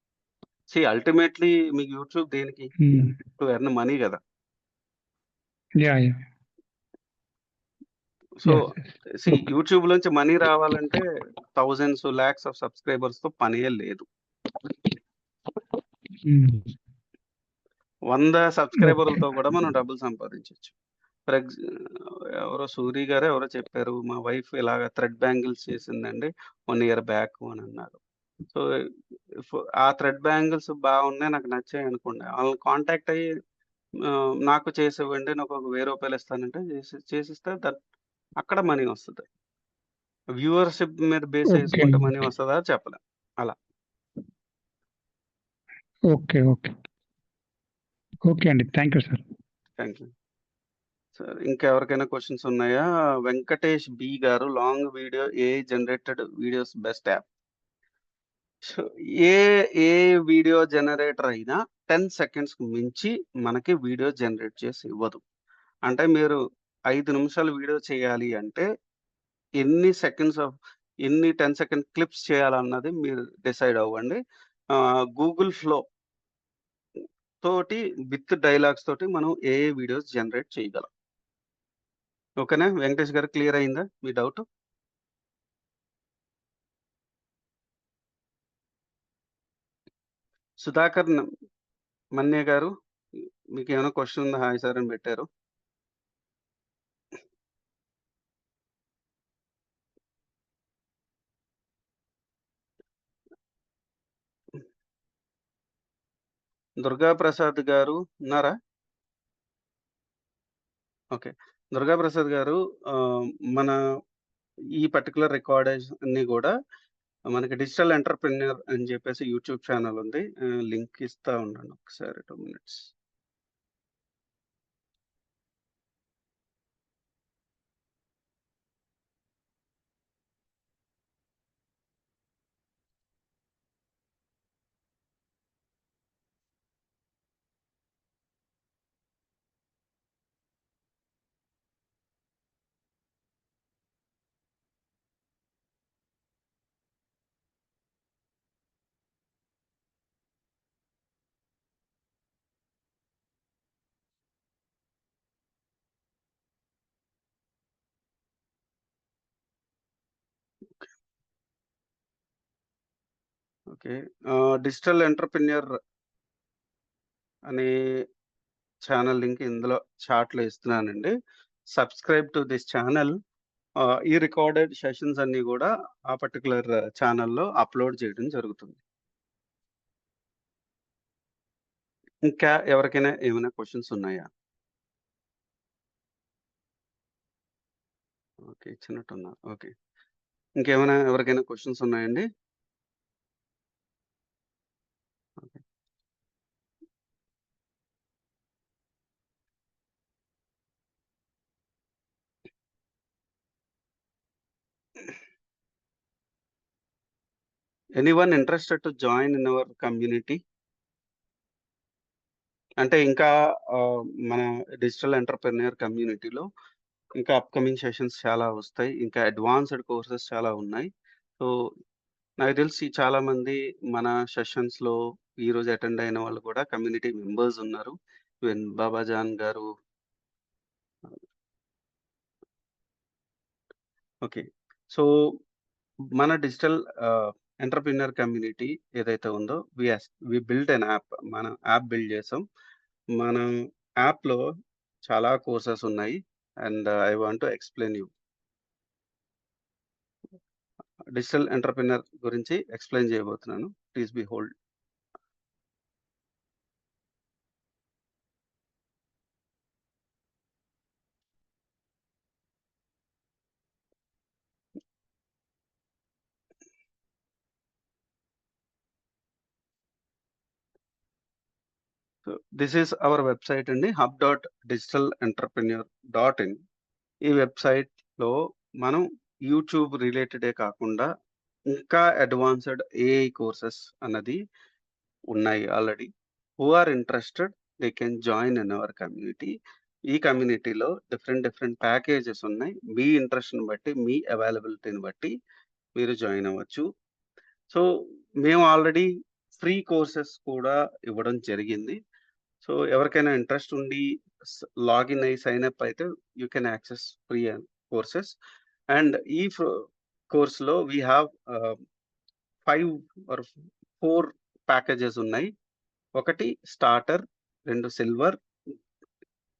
అల్టిమేట్‌లీ మీకు యూట్యూబ్ దేనికి? హ్మ్. టు ఎర్న్ మనీ గదా! Yeah! Yeah! So, yes. Yes. Okay. యూట్యూబ్‌లోంచి మనీ రావాలంటే థౌసండ్స్, లాక్స్ ఆఫ్ సబ్‌స్క్రైబర్స్‌తో పనే లేదు. హ్మ్. 100 ఓకే. సబ్‌స్క్రైబర్లతో గూడా మనం డబ్బులు సంపాదించొచ్చు. ఫర్ ఎగ్జ్ ఎవరో సూరి గారో ఎవరో చెప్పారు. మా వైఫ్ ఇలాగ థ్రెడ్ బ్యాంగిల్స్ చేసిందండి 1 ఇయర్ బ్యాక్ అని అన్నారు. సో, ఆ థ్రెడ్ బ్యాంగిల్స్ బాగున్నాయి. నాకు నచ్చాయనుకోండి. ఆళ్ళని కాంటాక్ట్ అయ్యి నాకు చేసివ్వండి. నాకొక రూ. 1000 ఇస్తానంటే చేసిస్తే అక్కడ మనీ వస్తది. వ్యూవర్‌షిప్ మీద బేస్ ఓకే. చేసుకుంటే మనీ వస్తదా చెప్పలేం. అలా. ఓకే. ఓకే. ఓకే అండి. Thank you sir. Thank you. సరే ఇంకెవరికైనా క్వెషన్స్ ఉన్నాయా? Venkatesh B garu long video AI generated videos best app. So, ఏ ఏ వీడియో జనరేటర్ అయినా 10 సెకండ్స్‌కి మించి మనకి వీడియో జనరేట్ చేసి ఇవ్వదు. అంటే మీరు 5 నిమిషాలు వీడియో చేయాలి అంటే ఎన్ని 10 సెకండ్ క్లిప్స్ చేయాలన్నది మీరు డిసైడ్ అవ్వండి. గూగుల్ ఫ్లో తోటి విత్ డైలాగ్స్ తోటి మనం ఏఐ వీడియోస్ జనరేట్ చేయగలం. ఓకేనా? వెంకటేష్ గారు క్లియర్ అయిందా మీ డౌట్? సుధాకర్ మన్య గారు మీకేమైనా క్వెషన్ ఉందా? హాయ్ సార్ అని పెట్టారు. దుర్గా ప్రసాద్ గారు ఉన్నారా? ఓకే. దుర్గా ప్రసాద్ గారు మన ఈ పర్టిక్యులర్ రికార్డేజ్ అన్నీ గూడా మనకి డిజిటల్ ఎంటర్‌ప్రెన్యూర్ అని జెప్పేసి యూట్యూబ్ ఛానెల్ ఉంది. లింక్ ఇస్తా ఉండండి ఒకసారి 2 మినిట్స్. ఓకే. డిజిటల్ ఎంటర్‌ప్రెన్యూర్ అనే ఛానెల్ లింక్ ఇందులో చాట్‌లో ఇస్తున్నానండి. Subscribe to this channel. ఈ రికార్డెడ్ సెషన్స్ అన్నీ గూడా ఆ పర్టిక్యులర్ ఛానెల్‌లో అప్‌లోడ్ చేయడం జరుగుతుంది. ఇంకా ఎవరికైనా ఏమైనా క్వెషన్స్ ఉన్నాయా? ఓకే. ఇచ్చినట్టున్నారు. ఓకే. ఇంకేమైనా ఎవరికైనా క్వెషన్స్ ఉన్నాయండి? Okay. Anyone interested to join in our community? అంటే ఇంకా మన డిజిటల్ ఎంటర్‌ప్రెన్యూర్ కమ్యూనిటీలో ఇంకా అప్‌కమింగ్ సెషన్స్ చాలా వస్తాయి. ఇంకా అడ్వాన్స్‌డ్ కోర్సెస్ చాలా ఉన్నాయి. సో, నాకు తెలిసి చాలామంది మన సెషన్స్‌లో ఈరోజు అటెండ్ అయిన వాళ్ళు కూడా కమ్యూనిటీ మెంబర్స్ ఉన్నారు. ఈవెన్ బాబాజాన్ గారు. ఓకే. సో, మన డిజిటల్ ఎంటర్‌ప్రెన్యూర్ కమ్యూనిటీ ఏదైతే ఉందో వి బిల్ట్ ఎన్ యాప్. మనం యాప్ బిల్డ్ చేసాం. మన యాప్‌లో చాలా కోర్సెస్ ఉన్నాయి. And I want to explain you. Digital entrepreneur గురించి ఎక్స్‌ప్లెయిన్ చేయబోతున్నాను. Please be hold. So, this is our website అండి. hub.digitalentrepreneur.in. ఈ వెబ్‌సైట్‌లో మనం యూట్యూబ్ రిలేటెడే కాకుండా ఇంకా అడ్వాన్స్‌డ్ ఏఐ కోర్సెస్ అన్నది ఉన్నాయి already. Who are interested they can join in our community. ఈ కమ్యూనిటీలో డిఫరెంట్ ప్యాకేజెస్ ఉన్నాయి. మీ ఇంట్రెస్ట్‌ని బట్టి, మీ అవైలబిలిటీని బట్టి మీరు జాయిన్ అవ్వచ్చు. సో, మేము ఆల్రెడీ ఫ్రీ కోర్సెస్ కూడా ఇవ్వడం జరిగింది. సో, ఎవరికైనా ఇంట్రెస్ట్ ఉండి లాగిన్ అయ్యి సైన్ అప్ అయితే you can access free courses. And ఈ కోర్స్‌లో వి హావ్ 5 ఆర్ 4 ప్యాకేజెస్ ఉన్నాయి. ఒకటి starter, 2 silver,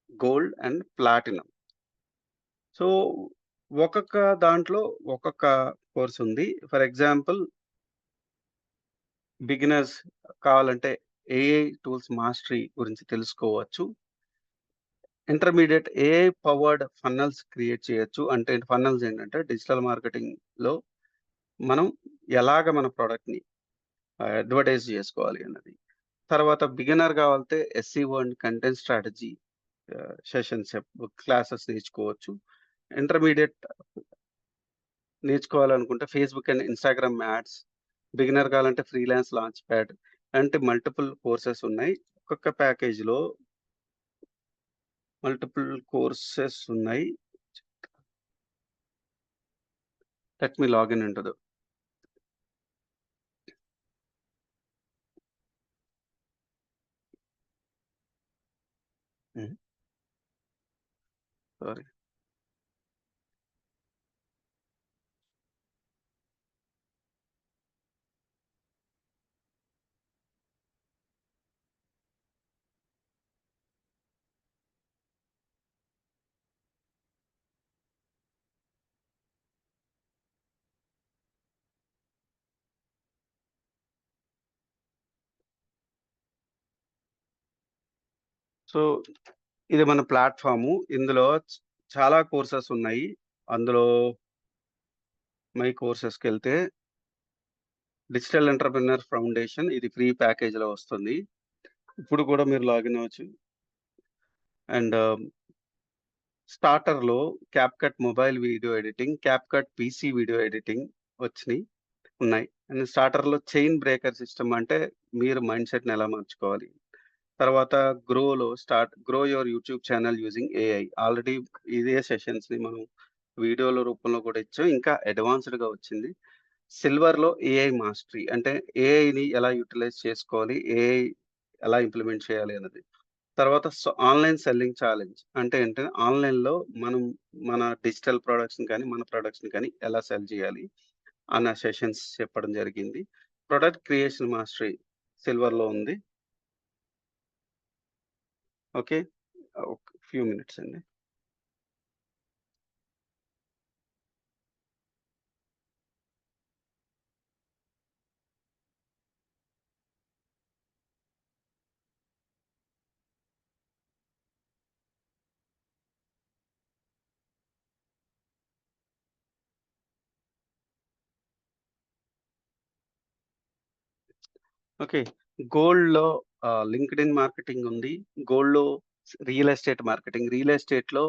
gold and platinum. So, ఒక్కొక్క దాంట్లో ఒక్కొక్క కోర్స్ ఉంది. ఫర్ ఎగ్జాంపుల్ బిగినర్స్ కావాలంటే ఏఐ టూల్స్ మాస్టరీ గురించి తెలుసుకోవచ్చు. ఇంటర్మీడియేట్ ఏఐ పవర్డ్ ఫన్నల్స్ క్రియేట్ చేయొచ్చు. అంటే ఫన్నల్స్ ఏంటంటే డిజిటల్ మార్కెటింగ్‌లో మనం ఎలాగ మన ప్రొడక్ట్‌ని అడ్వర్టైజ్ చేసుకోవాలి అన్నది. తర్వాత బిగినర్ కావాలంటే SEO and content strategy sessions classes నేర్చుకోవచ్చు. ఇంటర్మీడియేట్ నేర్చుకోవాలనుకుంటే Facebook and Instagram ads, beginner కావాలంటే ఫ్రీలాన్స్ లాంచ్ ప్యాడ్ అంటే మల్టిపుల్ కోర్సెస్ ఉన్నాయి. ఒక్కొక్క ప్యాకేజ్‌లో మల్టిపుల్ కోర్సెస్ ఉన్నాయి. Let me login into the hmm. Sorry. So, ఇది మన ప్లాట్‌ఫార్ము. ఇందులో చాలా కోర్సెస్ ఉన్నాయి. అందులో మై కోర్సెస్‌కెళ్తే డిజిటల్ ఎంటర్‌ప్రెన్యూర్ ఫౌండేషన్ ఇది ఫ్రీ ప్యాకేజ్‌లో వస్తుంది. ఇప్పుడు కూడా మీరు లాగిన్ అవ్వచ్చు. అండ్ స్టార్టర్‌లో CapCut mobile video editing, CapCut PC video editing వచ్చినియి ఉన్నాయి. అండ్ స్టార్టర్‌లో చైన్ బ్రేకర్ సిస్టమ్ అంటే మీరు మైండ్ సెట్‌ని ఎలా మార్చుకోవాలి. తర్వాత grow your YouTube channel using AI. Already ఇదే సెషన్స్‌ని మనం వీడియోల రూపంలో కూడా ఇచ్చాం. ఇంకా అడ్వాన్స్‌డ్‌గా వచ్చింది. సిల్వర్‌లో ఏఐ మాస్టరీ అంటే ఏఐని ఎలా యుటిలైజ్ చేసుకోవాలి, ఏఐ ఎలా ఇంప్లిమెంట్ చేయాలి అన్నది. తర్వాత ఆన్‌లైన్ సెల్లింగ్ ఛాలెంజ్ అంటే ఏంటంటే ఆన్‌లైన్‌లో మనం మన డిజిటల్ ప్రొడక్ట్స్‌ని కానీ, మన ప్రొడక్ట్స్‌ని కానీ ఎలా సెల్ చేయాలి అన్న సెషన్స్ చెప్పడం జరిగింది. ప్రొడక్ట్ క్రియేషన్ మాస్టరీ సిల్వర్‌లో ఉంది. ఓకే. ఒక ఫ్యూ మినిట్స్ అండి. ఓకే. గోల్డ్‌లో లింక్డ్ఇన్ మార్కెటింగ్ ఉంది. గోల్డ్‌లో రియల్ ఎస్టేట్ మార్కెటింగ్. రియల్ ఎస్టేట్‌లో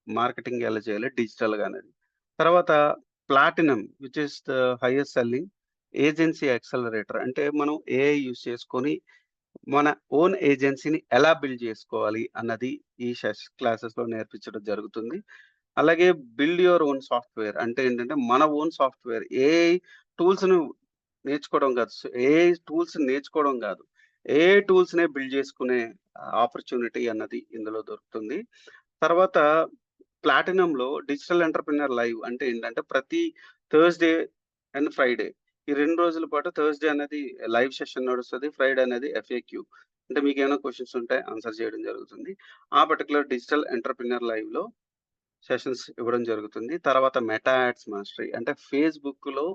మార్కెటింగ్ ఎలా చేయాలి డిజిటల్‌గా అనేది. తర్వాత platinum which is the highest selling agency accelerator అంటే మనం ఏఐ యూజ్ చేసుకొని మన ఓన్ ఏజెన్సీని ఎలా బిల్డ్ చేసుకోవాలి అన్నది ఈ క్లాసెస్‌లో నేర్పించడం జరుగుతుంది. అలాగే బిల్డ్ యువర్ ఓన్ సాఫ్ట్‌వేర్ అంటే ఏంటంటే మన ఓన్ సాఫ్ట్‌వేర్ ఏఐ టూల్స్‌ను నేర్చుకోవడం కాదు. ఏఐ టూల్స్ నేర్చుకోవడం కాదు. ఏఐ టూల్స్‌నే బిల్డ్ చేసుకునే ఆపర్చునిటీ అన్నది ఇందులో దొరుకుతుంది. తర్వాత ప్లాటినంలో డిజిటల్ ఎంటర్‌ప్రెన్యూర్ లైవ్ అంటే ఏంటంటే ప్రతి థర్స్‌డే అండ్ ఫ్రైడే ఈ 2 రోజుల పాటు థర్స్‌డే అనేది లైవ్ సెషన్ నడుస్తది. ఫ్రైడే అనేది ఎఫ్ఏక్యూ. అంటే మీకేమైనా క్వెషన్స్ ఉంటే ఆన్సర్ చేయడం జరుగుతుంది. ఆ పర్టిక్యులర్ డిజిటల్ ఎంటర్‌ప్రెన్యూర్ లైవ్‌లో సెషన్స్ ఇవ్వడం జరుగుతుంది. తర్వాత మెటా యాడ్స్ మాస్టరీ అంటే ఫేస్‌బుక్‌లో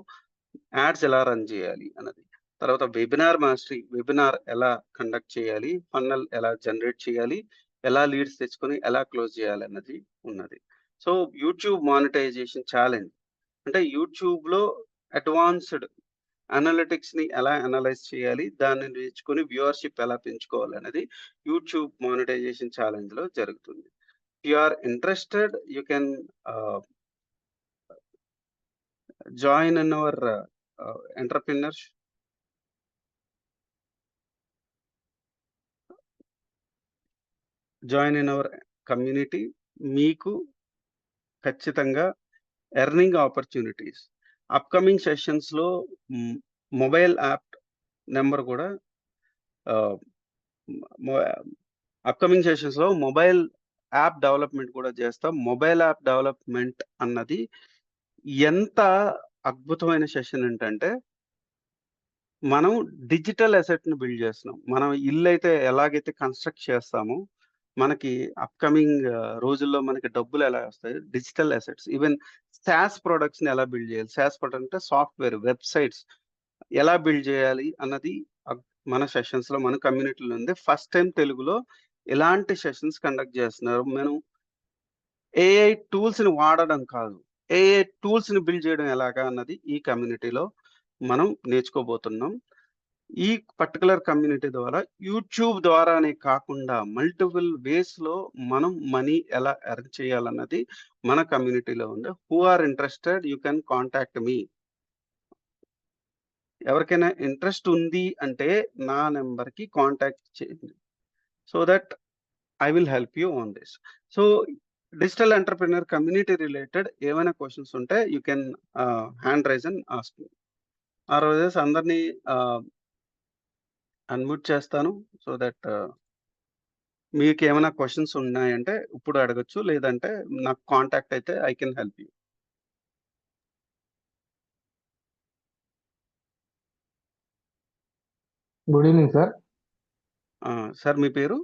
యాడ్స్ ఎలా రన్ చేయాలి అన్నది. తర్వాత వెబినార్ మాస్టరీ వెబినార్ ఎలా కండక్ట్ చేయాలి, ఫన్నల్ ఎలా జనరేట్ చేయాలి, ఎలా లీడ్స్ తెచ్చుకొని ఎలా క్లోజ్ చేయాలి అన్నది ఉన్నది. సో, యూట్యూబ్ మానిటైజేషన్ ఛాలెంజ్ అంటే యూట్యూబ్‌లో అడ్వాన్స్‌డ్ అనలిటిక్స్‌ని ఎలా అనలైజ్ చేయాలి, దాన్ని నేర్చుకొని వ్యూవర్‌షిప్ ఎలా పెంచుకోవాలి అనేది యూట్యూబ్ మానిటైజేషన్ ఛాలెంజ్‌లో జరుగుతుంది. You are interested you can ah, join in our entrepreneurs join in our community. మీకు ఖచ్చితంగా ఎర్నింగ్ ఆపర్చునిటీస్ అప్‌కమింగ్ సెషన్స్‌లో హ్మ్, మొబైల్ యాప్ నంబర్ కూడా ఆహ్, మొ అప్‌కమింగ్ సెషన్స్‌లో మొబైల్ యాప్ డెవలప్‌మెంట్ కూడా చేస్తాం. మొబైల్ యాప్ డెవలప్‌మెంట్ అన్నది ఎంత అద్భుతమైన సెషన్ ఏంటంటే మనం డిజిటల్ అసెట్‌ని బిల్డ్ చేస్తున్నాం. మనం ఇల్లైతే ఎలాగైతే కన్‌స్ట్రక్ట్ చేస్తామో, మనకి అప్‌కమింగ్ రోజుల్లో మనకి డబ్బులు ఎలా వస్తాయి, డిజిటల్ అసెట్స్ ఈవెన్ సాస్ ప్రొడక్ట్స్‌ని ఎలా బిల్డ్ చేయాలి? సాస్ ప్రొడక్ట్ అంటే సాఫ్ట్‌వేర్, వెబ్‌సైట్స్ ఎలా బిల్డ్ చేయాలి అన్నది అగ్ మన సెషన్స్‌లో మన కమ్యూనిటీలో ఉంది. ఫస్ట్ టైమ్ తెలుగులో ఇలాంటి సెషన్స్ కండక్ట్ చేస్తున్నారు. మనం ఏఐ టూల్స్‌ని వాడడం కాదు. ఏఐ టూల్స్‌ని బిల్డ్ చేయడం ఎలాగా అన్నది ఈ కమ్యూనిటీలో మనం నేర్చుకోబోతున్నాం. ఈ పర్టిక్యులర్ కమ్యూనిటీ ద్వారా యూట్యూబ్ ద్వారానే కాకుండా మల్టిపుల్ వేస్‌లో మనం మనీ ఎలా ఎర్న్ చేయాలన్నది మన కమ్యూనిటీలో ఉంది. Who are interested you can contact me. ఎవరికైనా ఇంట్రెస్ట్ ఉంది అంటే నా నెంబర్‌కి కాంటాక్ట్ చేయండి. So that I will help you on this. So digital entrepreneur community related ఏమైనా క్వెషన్స్ ఉంటే you can hand raise and ask me. ఆ రోజెస్ అందరిని అన్‌మ్యూట్ చేస్తాను. సో దట్ మీకేమైనా క్వెషన్స్ ఉన్నాయంటే ఇప్పుడు అడగొచ్చు. లేదంటే నాకు కాంటాక్ట్ అయితే I can help you. Good evening sir. Sir మీ పేరు?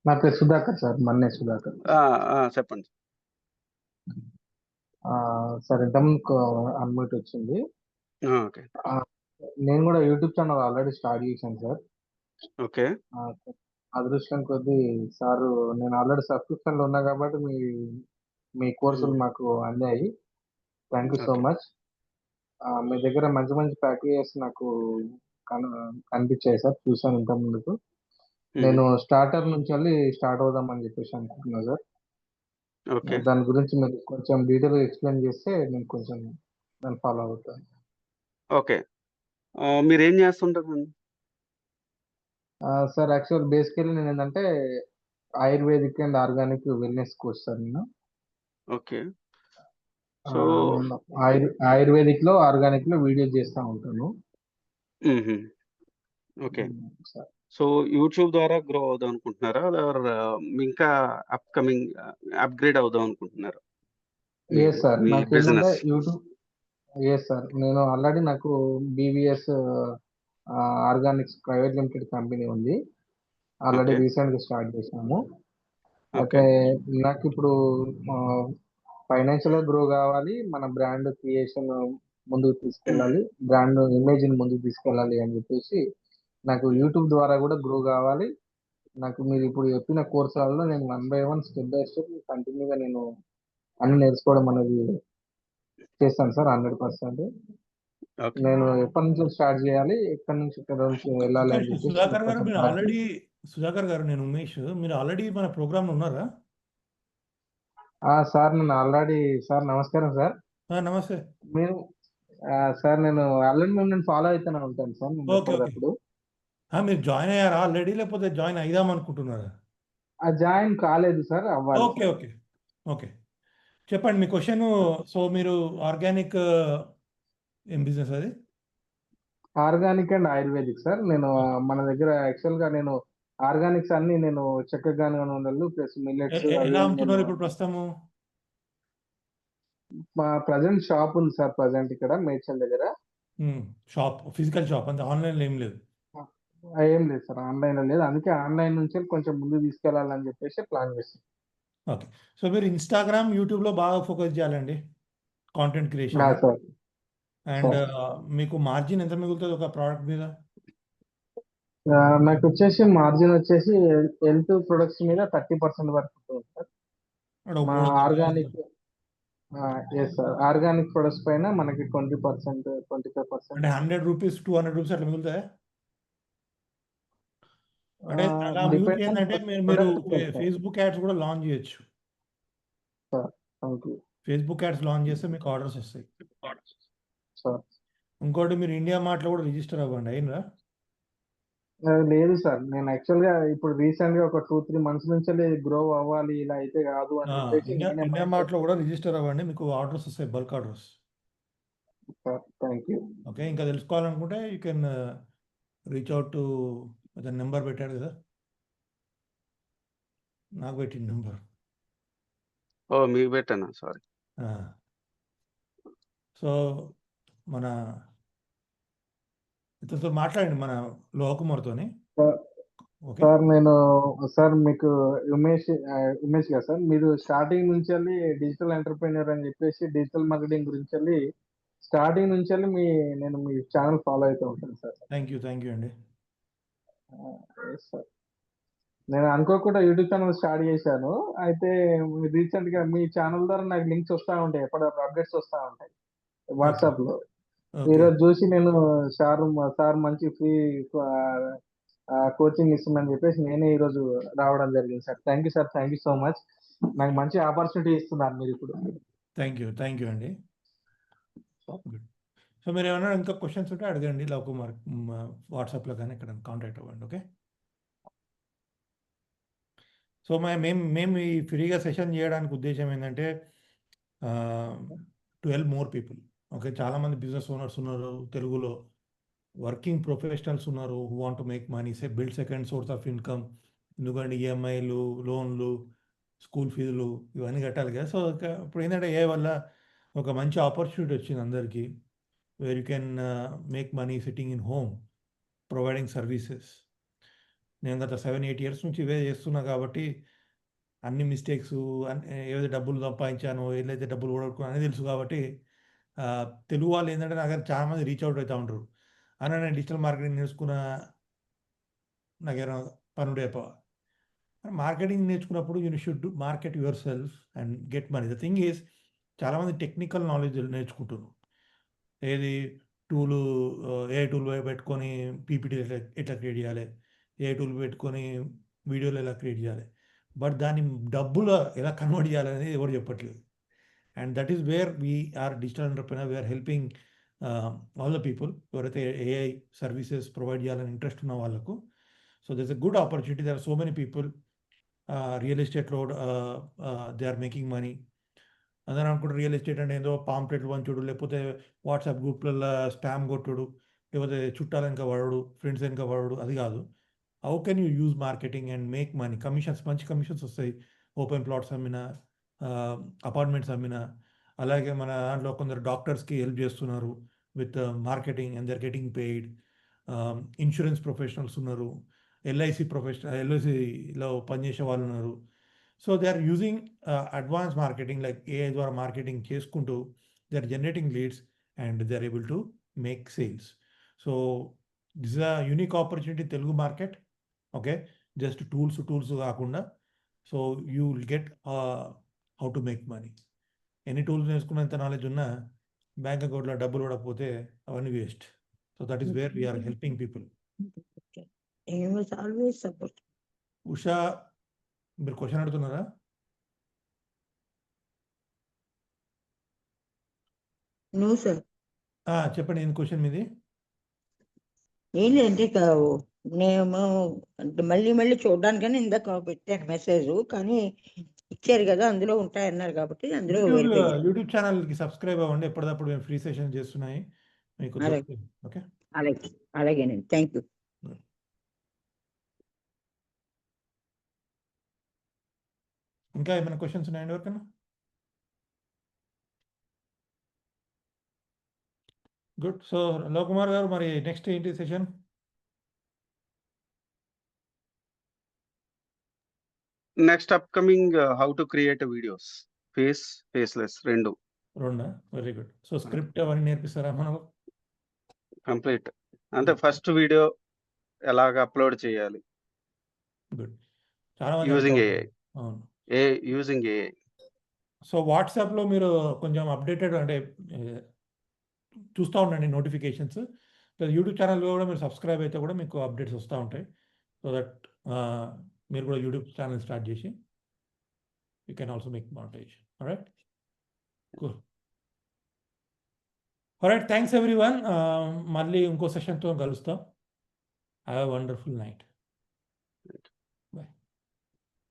నా పేరు సుధాకర్ సార్, మన్నే సుధాకర్. చెప్పండి. సార్ ఇంతకుముందు అన్మ్యూట్ వచ్చింది. ఓకే. నేను కూడా యూట్యూబ్ ఛానల్ ఆల్రెడీ స్టార్ట్ చేశాను సార్. ఓకే. అదృష్టం కొద్దీ సారు నేను ఆల్రెడీ సబ్స్క్రిప్షన్లో ఉన్నా కాబట్టి మీ కోర్సులు మాకు అందాయి. Thank you so okay. Much. మీ దగ్గర మంచి మంచి ప్యాకేజెస్ నాకు కనిపించాయి సార్, చూసాను ఇంత ముందుకు. నేను స్టార్టర్ నుంచి వెళ్ళి స్టార్ట్ అవుదామని చెప్పేసి అనుకుంటున్నా సార్. ఓకే. దాని గురించి మీరు కొంచెం డీటెయిల్గా ఎక్స్ప్లెయిన్ చేస్తే నేను కొంచెం దాన్ని ఫాలో అవుతాను. ఓకే. మీరేం చేస్తుంటారండి? సార్ యాక్చువల్ బేసికలీ నేను ఏంటంటే ayurvedic and organic wellness course sir నేను. ఓకే. ఆ, సో నేను ఆయుర్వేదిక్ లో ఆర్గానిక్ లో వీడియోస్ చేస్తూ ఉంటాను ఓకే. సార్. సో యూట్యూబ్ ద్వారా గ్రో అవుదాం అనుకుంటున్నారా? ఇంకా అప్కమింగ్ అప్గ్రేడ్ అవుదాం అనుకుంటున్నారా? ఎస్ సార్, మీ నాకు ఏంటంటే బిజినెస్. యూట్యూబ్. ఎస్ సార్, నేను ఆల్రెడీ నాకు BVS organics private limited company ఉంది. Already okay. రీసెంట్ గా స్టార్ట్ చేసినాము. ఓకే. అయితే నాకు ఇప్పుడు ఫైనాన్షియల్ గా గ్రో కావాలి, మన బ్రాండ్ క్రియేషన్ ముందుకు తీసుకెళ్ళాలి, బ్రాండ్ ఇమేజ్ ని ముందుకు తీసుకెళ్ళాలి అని చెప్పేసి నాకు యూట్యూబ్ ద్వారా కూడా గ్రో కావాలి. నాకు మీరు ఇప్పుడు చెప్పిన కోర్సులలో నేను 1 by 1 స్టెప్ బై స్టెప్ కంటిన్యూగా నేను అన్ని నేర్చుకోవడం అనేది చేస్తాను సార్ 100%. ఓకే. నేను ఎప్పటి నుంచి స్టార్ట్ చేయాలి, ఎక్కడి నుంచి ఇక్కడ నుంచి వెళ్ళాలి అని చెప్పేసి సుధాకర్ గారు, కొంచెం మీరు ఆల్రెడీ సుధాకర్ గారు, నేను ఉమేష్, మీరు ఆల్రెడీ మన ప్రోగ్రామ్ ఉన్నారా? సార్ నేను ఆల్రెడీ సార్ నమస్కారం సార్. నమస్తే. మీరు సార్ నేను ఆల్రెడీ నేను ఫాలో అవుతూనే ఉంటాను సార్ నేను ఓకే, ఓకే. ఎప్పటికప్పుడు. మీరు జాయిన్ అయ్యారా ఆల్రెడీ, లేకపోతే జాయిన్ అయిదాం అనుకుంటున్నారా? జాయిన్ కాలేదు సార్, అవ్వాలి ఓకే, సార్. Okay, okay. చెప్పండి మీ క్వశ్చన్. సో మీరు ఆర్గానిక్ ఏం బిజినెస్ అది? Organic and ayurvedic sir. నేను మన దగ్గర యాక్చువల్ గా నేను ఆర్గానిక్స్ అన్ని నేను చెక్కగానుగలు ప్లస్ మిల్లెట్స్ అవి ఎలా నేను అమ్ముతున్నారు ఇప్పుడు ప్రస్తుతము? మా ప్రజెంట్ షాప్ ఉంది సార్, ప్రజెంట్ ఇక్కడ మేడ్చల్ దగ్గర. షాప్, ఫిజికల్ షాప్, అంతే, ఆన్లైన్లో ఏం లేదు? ఏం లేదు సార్, ఆన్లైన్ లో లేదు. అందుకే ఆన్లైన్ నుంచి కొంచెం ముందు తీసుకెళ్లాలని చెప్పేసి ప్లాన్ చేస్తాం. ఓకే. సో మీరు ఇన్స్టాగ్రామ్, యూట్యూబ్లో బాగా ఫోకస్ చేయాలండి, కాంటెంట్ క్రియేషన్. సార్ అండ్ మీకు మార్జిన్ ఎంత మిగులుతుంది ఒక ప్రోడక్ట్ మీద? నాకు వచ్చేసి మార్జిన్ వచ్చేసి హెల్త్ ప్రొడక్ట్స్ మీద 30% వరకు ఉంటుంది సార్. అంటే మా organic yes sir, organic products పైన మనకి 20%, 25%. అంటే 100 రూపీస్, 200 రూపీస్ అట్లా మిగులుతాయి. అంటే అలా మిగులుతుంది ఏంటంటే మీరు ఫేస్బుక్ యాడ్స్ కూడా లాంచ్ చేయొచ్చు. ఫేస్బుక్ యాడ్స్ లాంచ్ చేస్తే మీకు ఆర్డర్స్ వస్తాయి. ఇంకోటి, మీరు ఇండియా మార్ట్లో కూడా రిజిస్టర్ అవ్వండి. అయినరా? లేదు సార్, నేను యాక్చువల్ గా ఇప్పుడు రీసెంట్ గా ఒక 2-3 months నుంచి గ్రో అవ్వాలి, ఇలా అయితే కాదు అని చెప్పేసి ఇండియా మార్ట్లో కూడా రిజిస్టర్ అవ్వండి, మీకు ఆర్డర్స్ వస్తాయి, bulk orders. Thank you. Okay. ఇంకా తెలుసుకోవాలనుకుంటే you can reach out to number పెట్టాడు కదా, నాకు పెట్టిన నెంబర్. మీకు పెట్టానా? సారీ. సో మన ఇతనితో మాట్లాడండి, మన లోకుమార్తోని. సార్ నేను సార్ మీకు ఉమేష్ కదా సార్, మీరు స్టార్టింగ్ నుంచి వెళ్ళి డిజిటల్ ఎంటర్ప్రెన్యూర్ అని చెప్పేసి డిజిటల్ మార్కెటింగ్ గురించి వెళ్ళి స్టార్టింగ్ నుంచి వెళ్ళి నేను మీ ఛానల్ ఫాలో అవుతూ ఉంటాను సార్. థ్యాంక్ యూ అండి. సార్ నేను అనుకోకుండా యూట్యూబ్ ఛానల్ స్టార్ట్ చేశాను. అయితే రీసెంట్ గా మీ ఛానల్ ద్వారా నాకు లింక్స్ వస్తూ ఉంటాయి, ఎప్పటికప్పుడు అప్డేట్స్ వస్తూ ఉంటాయి వాట్సాప్ లో. ఈరోజు చూసి నేను సార్ మంచి ఫ్రీ కోచింగ్ ఇస్తుందని చెప్పేసి నేనే ఈరోజు రావడం జరిగింది sir. Thank you sir, thank you so much. నాకు మంచి ఆపర్చునిటీ ఇస్తున్నారు మీరు ఇప్పుడు. థ్యాంక్ యూ అండి. సో మీరు ఏమైనా ఇంకా క్వశ్చన్స్ ఉంటే అడగండి లవ్ కుమార్, వాట్సాప్లో కానీ ఇక్కడ కాంటాక్ట్ అవ్వండి. ఓకే. సో మేము ఈ ఫ్రీగా సెషన్ చేయడానికి ఉద్దేశం ఏంటంటే to help more people. Okay, చాలామంది బిజినెస్ ఓనర్స్ ఉన్నారు తెలుగులో, వర్కింగ్ ప్రొఫెషనల్స్ ఉన్నారు who want to make money, build second source of income. ఎందుకంటే ఈఎంఐలు, లోన్లు, స్కూల్ ఫీజులు ఇవన్నీ కట్టాలి కదా. సో ఇప్పుడు ఏంటంటే ఏ వల్ల ఒక మంచి ఆపర్చునిటీ వచ్చింది అందరికీ, where you can make money sitting in home, providing services. నేను గత 7-8 years నుంచి ఇవే చేస్తున్నా కాబట్టి అన్ని మిస్టేక్స్, ఏదైతే డబ్బులు సంపాదించానో, ఏదైతే డబ్బులు ఓడగొట్టుకున్నా అని తెలుసు కాబట్టి తెలుగు వాళ్ళు ఏంటంటే నాకు చాలామంది రీచ్ అవుట్ అవుతూ ఉంటారు. అన్న నేను డిజిటల్ మార్కెటింగ్ నేర్చుకున్న, నాకేమైనా పనుడు అయిపోవా. మార్కెటింగ్ నేర్చుకున్నప్పుడు you should market your self and get money. The thing is చాలామంది టెక్నికల్ నాలెడ్జ్ నేర్చుకుంటున్నారు. ఏది టూలు, ఏ టూల్ పెట్టుకొని పీపీటీ ఎట్లా క్రియేట్ చేయాలి, ఏ టూల్ పెట్టుకొని వీడియోలు ఎలా క్రియేట్ చేయాలి, బట్ దాన్ని డబ్బులు ఎలా కన్వర్ట్ చేయాలనేది ఎవరు చెప్పట్లేదు. And that is where we're digital entrepreneur, we're helping all the people ఎవరైతే ఏఐ సర్వీసెస్ ప్రొవైడ్ చేయాలని ఇంట్రెస్ట్ ఉన్న వాళ్ళకు. So there is a good opportunity. There are so many people real ఎస్టేట్లో దే ఆర్ మేకింగ్ మనీ. అందరూ అనుకుంటే రియల్ ఎస్టేట్ అంటే ఏదో పాంప్లెట్లు పంచుడు, లేకపోతే వాట్సాప్ గ్రూప్లలో స్పామ్ కొట్టుడు, లేకపోతే చుట్టాలు వెనక వాడు, ఫ్రెండ్స్ వెనక వాడు, అది కాదు. How can you use marketing and make money? Commissions, మంచి కమిషన్స్ వస్తాయి. ఓపెన్ ప్లాట్స్ అమ్మినా, అపార్ట్మెంట్స్ అమ్మినా. అలాగే మన దాంట్లో కొందరు డాక్టర్స్కి హెల్ప్ చేస్తున్నారు with marketing and they're getting paid. Insurance professionals ఉన్నారు, ఎల్ఐసిలో పనిచేసే వాళ్ళు ఉన్నారు. So they are using advance marketing like AI ద్వారా మార్కెటింగ్ చేసుకుంటూ they are generating leads and they are able to make sales. So this is a unique opportunity Telugu market. Okay, just tools కాకుండా, so you will get how to make money. ఎన్ని టూల్స్ నేర్చుకున్నంత నాలెడ్జ్ ఉన్నా బ్యాంక్ అకౌంట్లో డబ్బులు పడకపోతే అవన్నీ waste. So that is where we're helping people. Always support. Usha, మీరు క్వశ్చన్ అడుగుతున్నారా? No sir. చెప్పండి, ఏం క్వశ్చన్ మీది? ఏం లేదంటే నేను అంటే మళ్ళీ చూడడానికని ఇందాక పెట్టాను మెసేజ్, కానీ ఇచ్చారు కదా అందులో ఉంటాయన్నారు కాబట్టి అందులో యూట్యూబ్ ఛానల్కి సబ్స్క్రైబ్ అవ్వండి. ఎప్పటికప్పుడు మేము ఫ్రీ సెషన్ చేస్తున్నాయి మీకు. ఓకే, అలాగేనండి. Thank you. ఇంకా ఏమైనా క్వశ్చన్స్ ఉన్నాయండి ఎవరికైనా? గుడ్. సో లవ్ కుమార్ గారు, మరి నెక్స్ట్ ఏంటి session? Next upcoming how to create videos, faceless రెండా? Very good. సో స్క్రిప్ట్ అవన్నీ నేర్పిస్తారా మనకు? కంప్లీట్. అంటే ఫస్ట్ వీడియో ఎలాగ అప్లోడ్ చేయాలి, గుడ్. చాలా మంది యూజింగ్ అడుగుతా ఏఐ. ఉంటారు. అవును. Using AI. సో వాట్సాప్లో మీరు కొంచెం అప్డేటెడ్ అంటే చూస్తూ ఉండండి నోటిఫికేషన్స్. యూట్యూబ్ ఛానల్లో కూడా మీరు సబ్స్క్రైబ్ అయితే కూడా మీకు అప్డేట్స్ వస్తూ ఉంటాయి. సో దట్ మీరు కూడా యూట్యూబ్ ఛానల్ స్టార్ట్ చేసి you can also make monetization. Alright, cool. Alright, thanks everyone. మళ్ళీ ఇంకో సెషన్తో కలుస్తాం. Have a wonderful night.